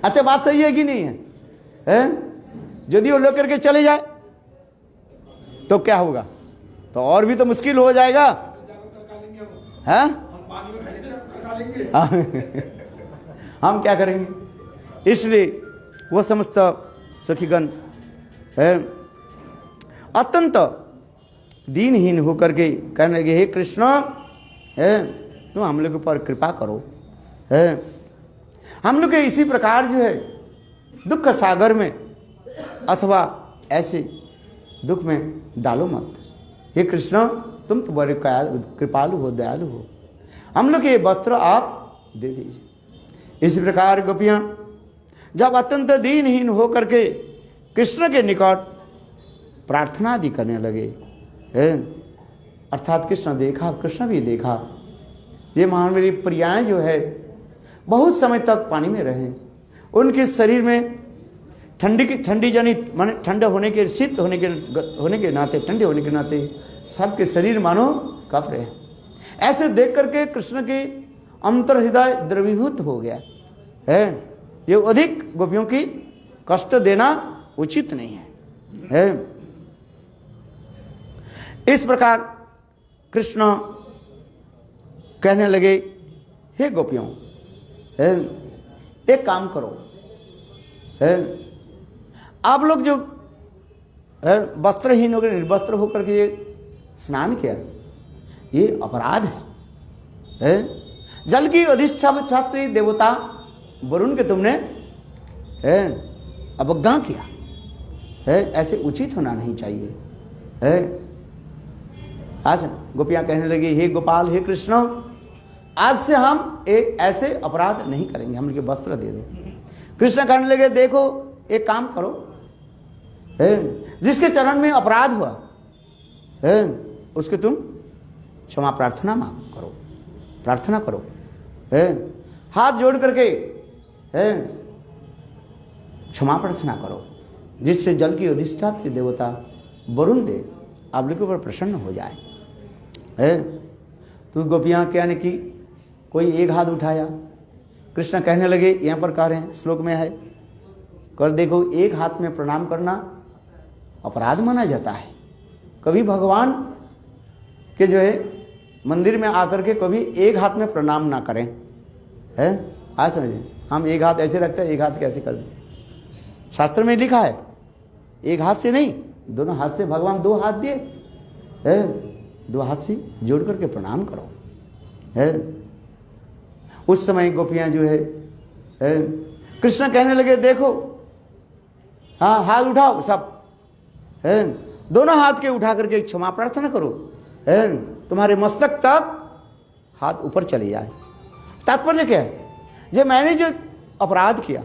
अच्छा बात सही है कि नहीं है? यदि वो लेकर के चले जाए तो क्या होगा, तो और भी तो मुश्किल हो जाएगा। हैं हम क्या करेंगे? इसलिए वो समस्त सखीगण है अत्यंत दीनहीन होकर के कहने लगे, हे कृष्ण है तुम हम लोग के ऊपर कृपा करो। है हम लोग के इसी प्रकार जो है दुख सागर में अथवा ऐसे दुख में डालो मत। हे कृष्ण तुम तो बड़े कृपालु हो, दयालु हो, हम लोग के वस्त्र आप दे दीजिए। इसी प्रकार गोपियां जब अत्यंत दीनहीन हो करके कृष्ण के निकट प्रार्थना आदि करने लगे, अर्थात कृष्ण देखा, कृष्ण भी देखा ये महावीर प्रियाएं जो है बहुत समय तक पानी में रहे, उनके शरीर में ठंडी जनित माने ठंडा होने के शीत होने के नाते ठंडे होने के नाते सबके शरीर मानो कप रहे। ऐसे देख करके कृष्ण के अंतर हृदय द्रवीभूत हो गया है। ये अधिक गोपियों की कष्ट देना उचित नहीं है। इस प्रकार कृष्ण कहने लगे, हे गोपियों एक काम करो, आप लोग जो वस्त्रहीन होकर निर्वस्त्र होकर के ये स्नान किया ये अपराध है। जल की अधिष्ठात्री देवता वरुण के तुमने अवज्ञा किया है, ऐसे उचित होना नहीं चाहिए। आज गोपियां कहने लगी, हे गोपाल, हे कृष्ण, आज से हम एक ऐसे अपराध नहीं करेंगे, हम लोग वस्त्र दे दो। कृष्ण कहने लगे, देखो एक काम करो, है जिसके चरण में अपराध हुआ है उसके तुम क्षमा प्रार्थना मांग करो, प्रार्थना करो, है हाथ जोड़ करके है क्षमा प्रार्थना करो, जिससे जल की अधिष्ठात्री देवता वरुण देव आप लोगों पर प्रसन्न हो जाए। है तो गोपियाँ क्या ने की, कोई एक हाथ उठाया, कृष्ण कहने लगे, यहाँ पर कह रहे हैं श्लोक में है, कर देखो एक हाथ में प्रणाम करना अपराध माना जाता है। कभी भगवान के जो है मंदिर में आकर के कभी एक हाथ में प्रणाम ना करें, है आज समझें, हम एक हाथ ऐसे रखते हैं, एक हाथ कैसे कर दें, शास्त्र में लिखा है एक हाथ से नहीं, दोनों हाथ से, भगवान दो हाथ दिए है, दो हाथ से जोड़ करके प्रणाम करो। है उस समय गोपियां जो है कृष्ण कहने लगे देखो, हाँ हाथ उठाओ सब, है दोनों हाथ के उठा करके क्षमा प्रार्थना करो, है तुम्हारे मस्तक तक हाथ ऊपर चले जाए। तात्पर्य क्या है, जो मैंने जो अपराध किया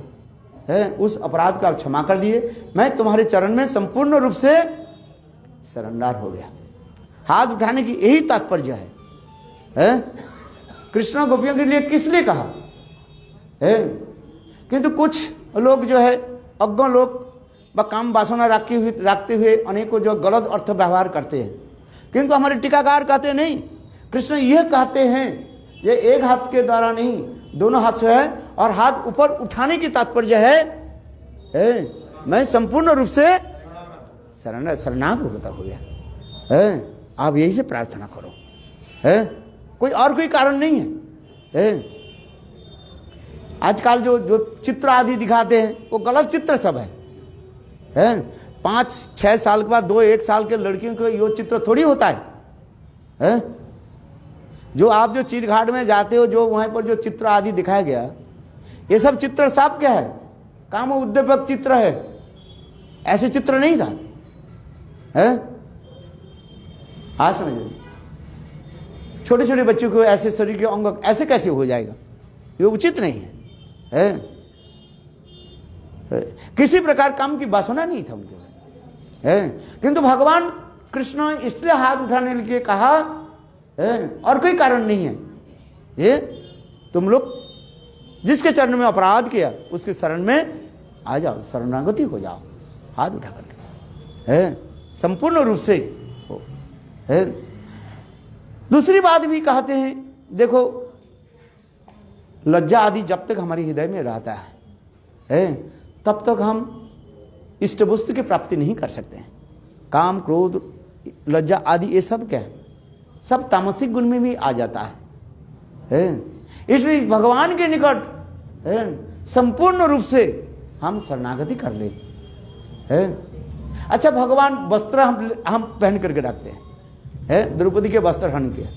है उस अपराध का क्षमा कर दिए, मैं तुम्हारे चरण में संपूर्ण रूप से सरेंडर हो गया। हाथ उठाने की यही तात्पर्य है? कृष्ण गोपियों के लिए किस लिए कहा है? किंतु कुछ लोग जो है अज्ञ लोग व काम वासना रखते हुए अनेकों जो गलत अर्थ व्यवहार करते हैं, किंतु हमारे टीकाकार कहते नहीं, कृष्ण यह कहते हैं ये एक हाथ के द्वारा नहीं, दोनों हाथ से है, और हाथ ऊपर उठाने की तात्पर्य है मैं संपूर्ण रूप से शरणागत हो गया है। आप यही से प्रार्थना करो, है कोई और कोई कारण नहीं है। आजकल जो चित्र आदि दिखाते हैं वो गलत चित्र सब है। 5-6 साल के बाद 2-1 साल के लड़कियों को यो चित्र थोड़ी होता है। जो आप जो चीरघाट में जाते हो, जो वहाँ पर जो चित्र आदि दिखाया गया, ये सब चित्र सब क्या है, काम उद्दीपक चित्र है, ऐसे चित्र नहीं था। आज समझिए, छोटे छोटे बच्चों को ऐसे शरीर के अंग ऐसे कैसे हो जाएगा, ये उचित नहीं है। किसी प्रकार काम की वासना नहीं था उनके, किंतु भगवान कृष्ण इसलिए हाथ उठाने के लिए कहा और कोई कारण नहीं है। ये तुम लोग जिसके चरण में अपराध किया उसके शरण में आ जाओ, शरणागति हो जाओ, हाथ उठा करके संपूर्ण रूप से है। दूसरी बात भी कहते हैं, देखो लज्जा आदि जब तक हमारे हृदय में रहता है तब तक हम इष्ट वस्तु की प्राप्ति नहीं कर सकते हैं। काम क्रोध लज्जा आदि ये सब क्या है, सब तामसिक गुण में भी आ जाता है। इसलिए भगवान के निकट संपूर्ण रूप से हम शरणागति कर ले। अच्छा, भगवान वस्त्र हम पहन करके रखते हैं, द्रौपदी के वस्त्र हन किया।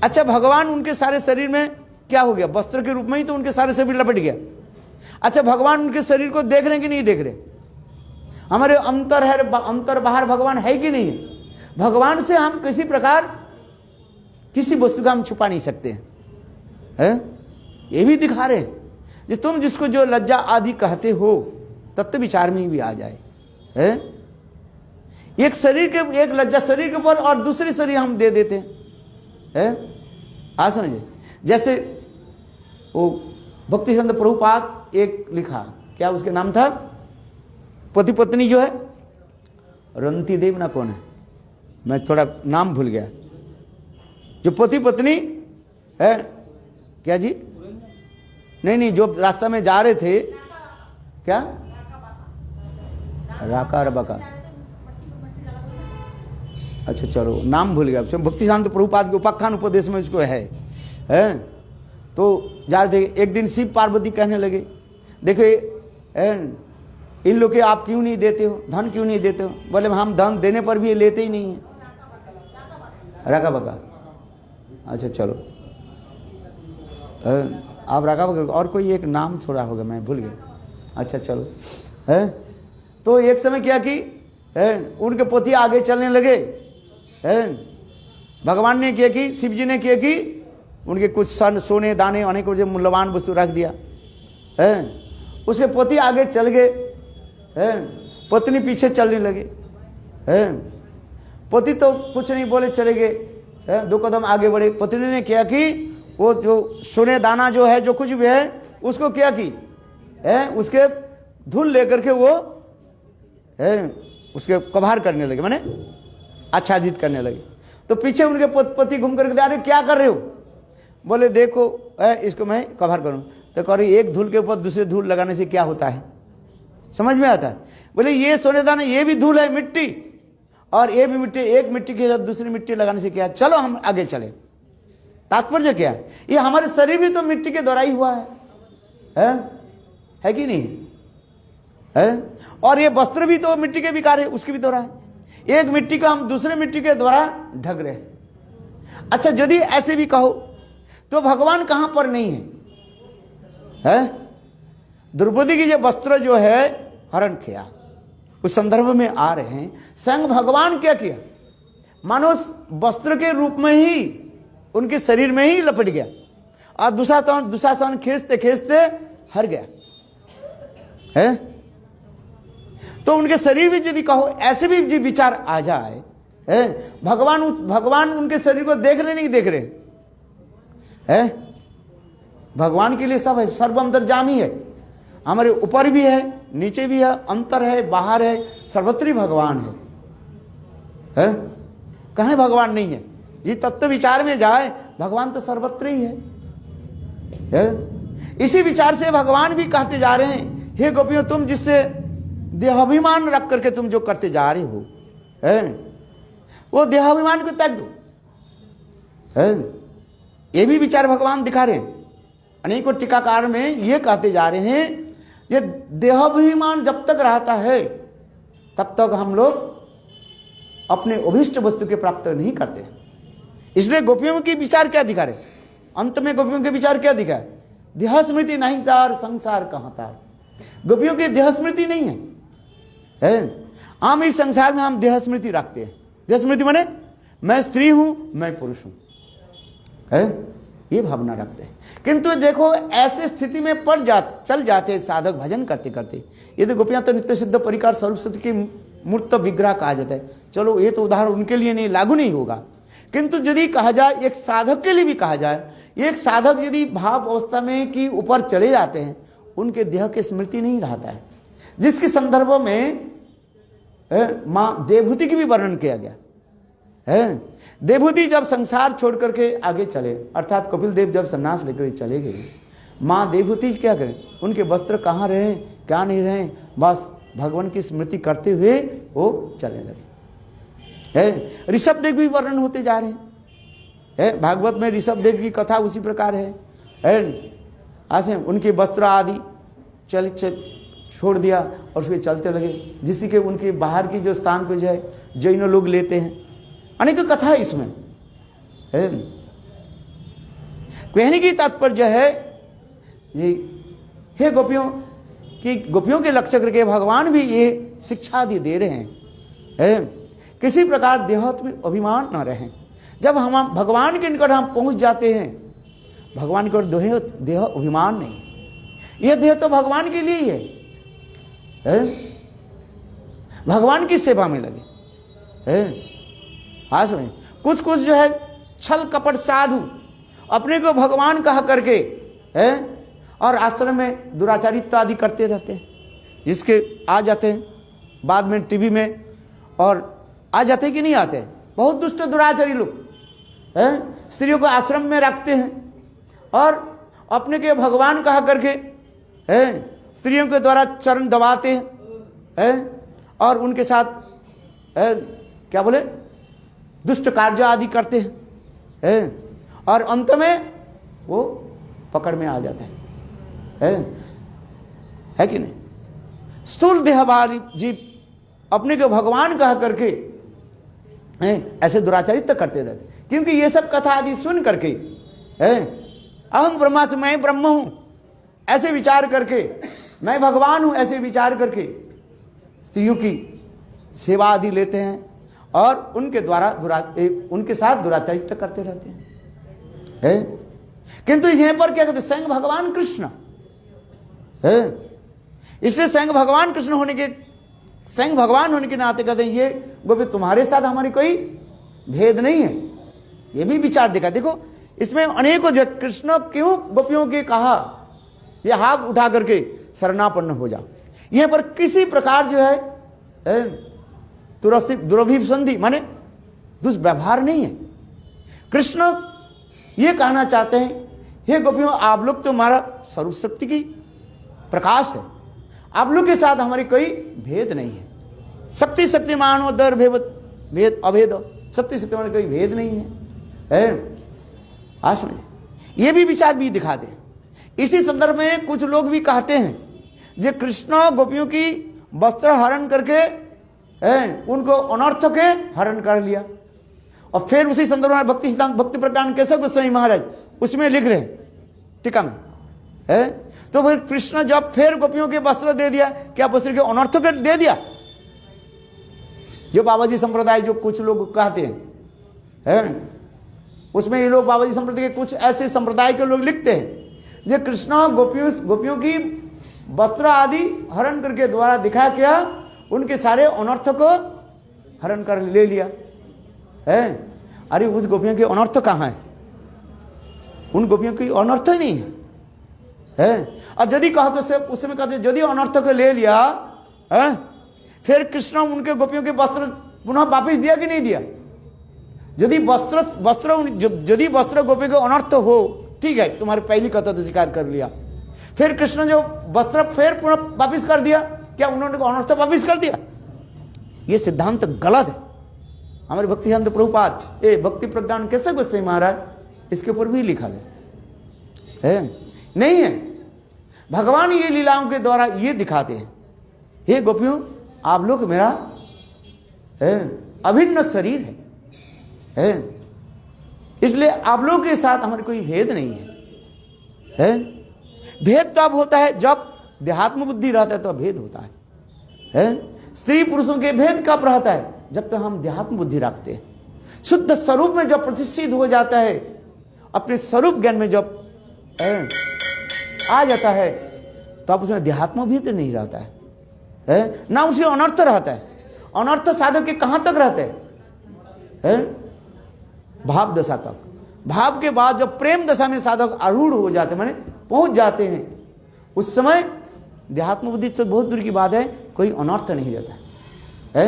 अच्छा, भगवान उनके सारे शरीर में क्या हो गया, वस्त्र के रूप में ही तो उनके सारे शरीर लपेट गया। अच्छा, भगवान उनके शरीर को देख रहे कि नहीं देख रहे? हमारे अंतर है, अंतर बाहर भगवान है कि नहीं है? भगवान से हम किसी प्रकार किसी वस्तु का हम छुपा नहीं सकते हैं। ये भी दिखा रहे हैं कि तुम जिसको जो लज्जा आदि कहते हो तत्व विचार में भी आ जाए। एक शरीर के, एक लज्जा शरीर के ऊपर और दूसरी शरीर हम दे देते हैं। आज समझिए, जैसे वो भक्ति संत प्रभुपाद एक लिखा, क्या उसके नाम था, पति पत्नी जो है, रंती देव ना कौन है, मैं थोड़ा नाम भूल गया, जो पति पत्नी है, क्या जी, नहीं, जो रास्ता में जा रहे थे, क्या राका रबाका, अच्छा चलो नाम भूल गया, भक्ति शांत प्रभुपाद के उपाख्यान उपदेश में उसको है। तो जा रहे थे, एक दिन शिव पार्वती कहने लगे, देखो इन लोग के आप क्यों नहीं देते हो, धन क्यों नहीं देते हो? बोले हम धन देने पर भी ये लेते ही नहीं है। राका बका, अच्छा चलो, आप राका बका, और कोई एक नाम छोड़ा होगा, मैं भूल गया। अच्छा चलो, तो एक समय क्या कि उनके पोती आगे चलने लगे, भगवान ने किया कि, शिव जी ने किया कि उनके कुछ सन सोने दाने अनेक जो मूल्यवान वस्तु रख दिया। उसके पोती आगे चल गए, है। पत्नी पीछे चलने लगे है। पति तो कुछ नहीं बोले, चले गए है। 2 कदम आगे बढ़े। पत्नी ने क्या कि वो जो सोने दाना जो है, जो कुछ भी है, उसको क्या की है, उसके धूल लेकर के वो है उसके कभार करने लगे, माने आच्छादित करने लगे। तो पीछे उनके पति घूम करके, अरे क्या कर रहे हो? बोले देखो इसको मैं कभार करूं। तो कह रही एक धूल के ऊपर दूसरे धूल लगाने से क्या होता है? समझ में आता है? बोले ये सोने दाना, ये भी धूल है, मिट्टी, और ये भी मिट्टी, एक मिट्टी के साथ दूसरी मिट्टी लगाने से क्या? चलो हम आगे चले। तात्पर्य क्या है? ये हमारे शरीर भी तो मिट्टी के द्वारा ही हुआ है कि नहीं है? और ये वस्त्र भी तो मिट्टी के विकार है, उसके भी द्वारा है। एक मिट्टी को हम दूसरे मिट्टी के द्वारा ढक रहे हैं। अच्छा, यदि ऐसे भी कहो तो भगवान कहां पर नहीं है? द्रौपदी की जो वस्त्र जो है हरण किया, उस संदर्भ में आ रहे हैं। स्वयं भगवान क्या किया? मानो वस्त्र के रूप में ही उनके शरीर में ही लपट गया, और दुशासन खींचते खींचते हर गया है। तो उनके शरीर में यदि कहो ऐसे भी जी विचार आ जाए है, भगवान उनके शरीर को देख रहे नहीं देख रहे है? भगवान के लिए सब है, सर्व अंतर्यामी है, हमारे ऊपर भी है, नीचे भी है, अंतर है, बाहर है, सर्वत्र भगवान है? कहीं भगवान नहीं है? जी तत्व विचार में जाए, भगवान तो सर्वत्र ही है? इसी विचार से भगवान भी कहते जा रहे हैं, हे गोपियों, तुम जिससे देहाभिमान रख करके तुम जो करते जा रहे हो है, वो देहाभिमान को त्याग दो है। ये भी विचार भगवान दिखा रहे हैं। अनेकों टीकाकार में ये कहते जा रहे हैं, ये देहाभिमान जब तक रहता है तब तक हम लोग अपने अभिष्ट वस्तु के प्राप्त नहीं करते। इसलिए गोपियों के विचार क्या दिखा रहे? अंत में गोपियों के विचार क्या दिखा? देह स्मृति नहीं तार, संसार कहां तार। गोपियों की देह स्मृति नहीं है। हम इस संसार में हम देह स्मृति रखते हैं। देह स्मृति माने मैं स्त्री हूं, मैं पुरुष हूं है, ये भावना रखते हैं। किंतु देखो ऐसे स्थिति में चल जाते हैं साधक भजन करते करते। ये तो गोपियां तो नित्य सिद्ध परिकार स्वरूप सत्य की मूर्त विग्रह कहा जाता है। चलो ये तो उदाहरण उनके लिए नहीं, लागू नहीं होगा। किंतु यदि कहा जाए एक साधक के लिए भी कहा जाए, एक साधक यदि भाव अवस्था में कि ऊपर चले जाते हैं, उनके देह की स्मृति नहीं रहता है। जिसके संदर्भ में मां देवहूति की भी वर्णन किया गया है। देवहूति जब संसार छोड़ करके आगे चले, अर्थात कपिल देव जब संन्यास लेकर चले गए, मां देवहूति क्या करें? उनके वस्त्र कहाँ रहे, क्या नहीं रहे, बस भगवान की स्मृति करते हुए वो चले लगे है। ऋषभ देव भी वर्णन होते जा रहे हैं। भागवत में ऋषभ देव की कथा उसी प्रकार है। ऐसे उनके वस्त्र आदि चल छोड़ दिया और उसके चलते लगे, जिससे कि उनके बाहर की जो स्थान को जो है जैन लोग लेते हैं। अनेक कथा है इसमें है। कहने की तात्पर्य है जी, हे गोपियों कि गोपियों के लक्ष्य करके भगवान भी ये शिक्षा दे रहे हैं, किसी प्रकार देहात्म में अभिमान न रहे। जब हम भगवान के निकट हम पहुंच जाते हैं, भगवान के देह अभिमान नहीं, यह देह तो भगवान के लिए ही है। भगवान की सेवा में लगे। आज में कुछ जो है छल कपट साधु अपने को भगवान कहा करके है, और आश्रम में दुराचारित्व आदि करते रहते हैं, जिसके आ जाते हैं बाद में टीवी में, और आ जाते हैं कि नहीं आते हैं। बहुत दुष्ट दुराचारी लोग हैं, स्त्रियों को आश्रम में रखते हैं और अपने के भगवान कहा करके है, स्त्रियों के द्वारा चरण दबाते हैं और उनके साथ क्या बोले दुष्ट कार्य आदि करते हैं, और अंत में वो पकड़ में आ जाते है कि नहीं। स्थूल देहवाली जीव अपने को भगवान कहा करके ऐसे दुराचारित्व करते रहते, क्योंकि ये सब कथा आदि सुन करके अहम ब्रह्मास्मि, मैं ब्रह्म हूं ऐसे विचार करके, मैं भगवान हूं ऐसे विचार करके स्त्रियों की सेवा आदि लेते हैं और उनके द्वारा उनके साथ दुराचारित्व करते रहते हैं। किंतु यहां पर क्या कहते, स्वयं भगवान कृष्ण है। इसलिए स्वयं भगवान कृष्ण होने के स्वयं भगवान होने के नाते कहते हैं ये गोपी तुम्हारे साथ हमारी कोई भेद नहीं है। ये भी विचार दिखा। देखो इसमें अनेकों जो कृष्ण क्यों गोपियों के कहा ये हाथ उठा करके शरणापन्न हो जाओ, यहां पर किसी प्रकार जो है दुरभिसंधि माने दुष्व्यवहार नहीं है। कृष्ण ये कहना चाहते हैं हे गोपियों आप लोग तो हमारा स्वरूप शक्ति की प्रकाश है, आप लोग के साथ हमारी कोई भेद नहीं है। शक्ति शक्तिमान और दर भेद अभेद, शक्ति शक्तिमान कोई भेद नहीं है। आज में ये भी विचार भी दिखा दे। इसी संदर्भ में कुछ लोग भी कहते हैं जे कृष्ण गोपियों की वस्त्र हरण करके उनको अनर्थ के हरण कर लिया। और फिर उसी संदर्भ में भक्ति सिद्धांत भक्ति प्रज्ञान केशव गोस्वामी महाराज उसमें लिख रहे हैं टीका में है। तो फिर कृष्ण जब फिर गोपियों के वस्त्र दे दिया, क्या वस्त्र के अनर्थ के दे दिया? जो बाबाजी संप्रदाय जो कुछ लोग कहते हैं उसमें ये लोग बाबाजी संप्रदाय के कुछ ऐसे संप्रदाय के लोग लिखते हैं जो कृष्ण गोपियों की वस्त्र आदि हरण करके द्वारा दिखा क्या उनके सारे अनर्थ को हरण कर ले लिया है। अरे उस गोपियों के अनर्थ कहाँ है? उन गोपियों की अनर्थ ही नहीं है। और यदि कहा तो उस समय कहते यदि अनर्थ को ले लिया है फिर कृष्ण उनके गोपियों के वस्त्र पुनः वापिस दिया कि नहीं दिया? यदि वस्त्र गोपी को अनर्थ हो, ठीक है तुम्हारी पहली कथा तो स्वीकार कर लिया, फिर कृष्ण जो वस्त्र फिर पुनः वापिस कर दिया, क्या उन्होंने अनर्थ वापिस कर दिया? ये सिद्धांत गलत है। हमारे भक्ति सिद्धांत प्रभुपाद भक्ति प्रज्ञान केशव गोस्वामी महाराज इसके ऊपर भी लिखा गया है। नहीं है, भगवान ये लीलाओं के द्वारा ये दिखाते हैं हे गोपियों आप लोग मेरा अभिन्न शरीर है, इसलिए आप लोगों के साथ हमारे कोई भेद नहीं है। भेद तब होता है जब देहात्म बुद्धि रहता है तो भेद होता है। स्त्री पुरुषों के भेद कब रहता है? जब तक हम देहात्म बुद्धि रखते हैं। शुद्ध स्वरूप में जब प्रतिष्ठित हो जाता है, अपने स्वरूप ज्ञान में जब आ जाता है तब उसमें देहात्म भेद नहीं रहता है ना उसे अनर्थ रहता है। अनर्थ साधक के कहां तक रहते हैं? भाव दशा तक। भाव के बाद जब प्रेम दशा में साधक आरूढ़ हो जाते माने पहुंच जाते हैं, उस समय देहात्म बुद्धि से बहुत दूर की बात है, कोई अनर्थ नहीं रहता है।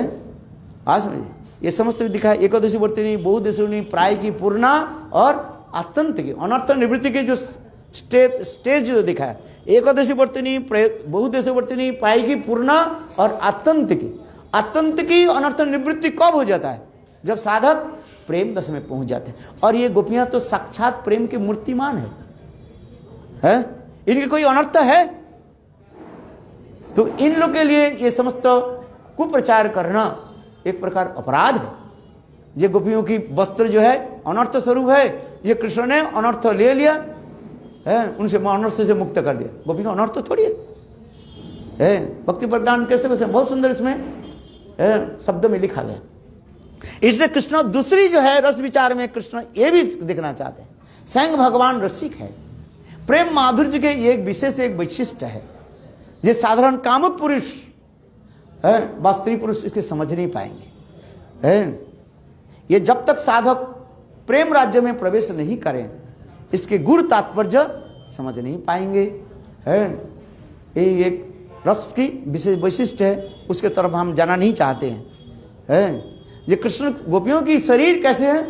आज समझिए ये समस्त दिखा है। एकादशी वर्तिनी बहुदेशनी प्राय की पूर्णा और अत्यंत की अनर्थ निवृत्ति के जो स्टेज जो दिखा है, एकादशी वर्तिनी बहुदेश वर्तिनी प्राय की पूर्णा और अत्यंत की अनर्थ निवृत्ति कब हो जाता है? जब साधक प्रेम दशा में पहुंच जाते हैं। और ये गोपियां तो साक्षात प्रेम के मूर्तिमान है? इनके कोई अनर्थ है? तो इन लोग के लिए ये समस्त कुप्रचार करना एक प्रकार अपराध है। ये गोपियों की वस्त्र जो है अनर्थ स्वरूप है, ये कृष्ण ने अनर्थ ले लिया है, उनसे अनर्थ से मुक्त कर दिया। गोपी का अनर्थ थोड़ी है। भक्ति प्रज्ञान कैसे बहुत सुंदर इसमें शब्द में लिखा गया। इसलिए कृष्ण दूसरी जो है रस विचार में कृष्ण ये भी दिखना चाहते हैं स्वयं भगवान रसिक है। प्रेम माधुर्य के एक विशेष एक वैशिष्ट है जो साधारण कामुक पुरुष है व स्त्री पुरुष इसके समझ नहीं पाएंगे। ये जब तक साधक प्रेम राज्य में प्रवेश नहीं करें इसके गुण तात्पर्य समझ नहीं पाएंगे। ये एक रस की विशेष वैशिष्ट है, उसके तरफ हम जाना नहीं चाहते हैं। ये कृष्ण गोपियों की शरीर कैसे है?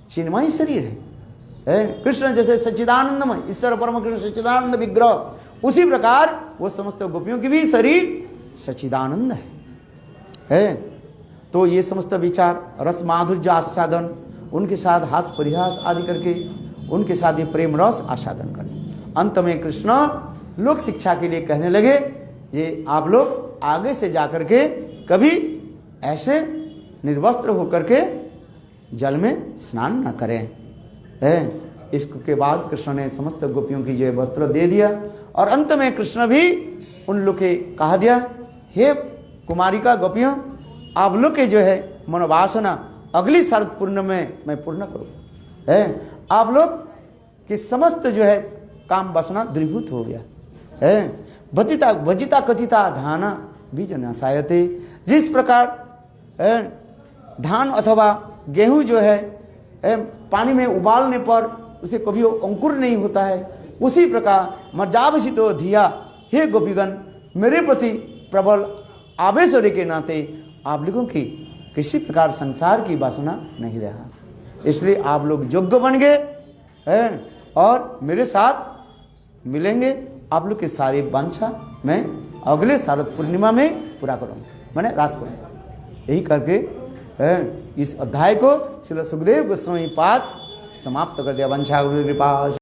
चिन्मय शरीर है। कृष्ण जैसे सच्चिदानंदमय ईश्वर परम कृष्ण सच्चिदानंद विग्रह, उसी प्रकार वो समस्त गोपियों की भी शरीर सच्चिदानंद है। तो ये समस्त विचार रस माधुर्य आस्वादन, उनके साथ हास परिहास आदि करके उनके साथ ये प्रेम रस आस्वादन करें। अंत में कृष्ण लोक शिक्षा के लिए कहने लगे ये आप लोग आगे से जाकर के कभी ऐसे निर्वस्त्र होकर के जल में स्नान न करें। इसके बाद कृष्ण ने समस्त गोपियों की जो वस्त्र दे दिया और अंत में कृष्ण भी उन लोग के कहा दिया हे कुमारिका गोपियों आप लोग के जो है मनोवासना अगली शरद पूर्ण में मैं पूर्ण करूँ। आप लोग की समस्त जो है काम वासना द्रीभूत हो गया है। भजिता कथिता धाना बीज नशायते जिस प्रकार धान अथवा गेहूं जो है पानी में उबालने पर उसे कभी अंकुर नहीं होता है, उसी प्रकार मर्जावसितो धिया, हे गोपीगण, मेरे प्रति प्रबल आवेश होने के नाते आप लोगों की किसी प्रकार संसार की वासना नहीं रहा, इसलिए आप लोग योग्य बन गए और मेरे साथ मिलेंगे। आप लोग के सारे वांछा मैं अगले शारद पूर्णिमा में पूरा करूँगा, मैंने रास करूँगा। यही करके इस अध्याय को श्रील सुखदेव गोस्वामी पाद समाप्त कर दिया। वंशा गुरु कृपा।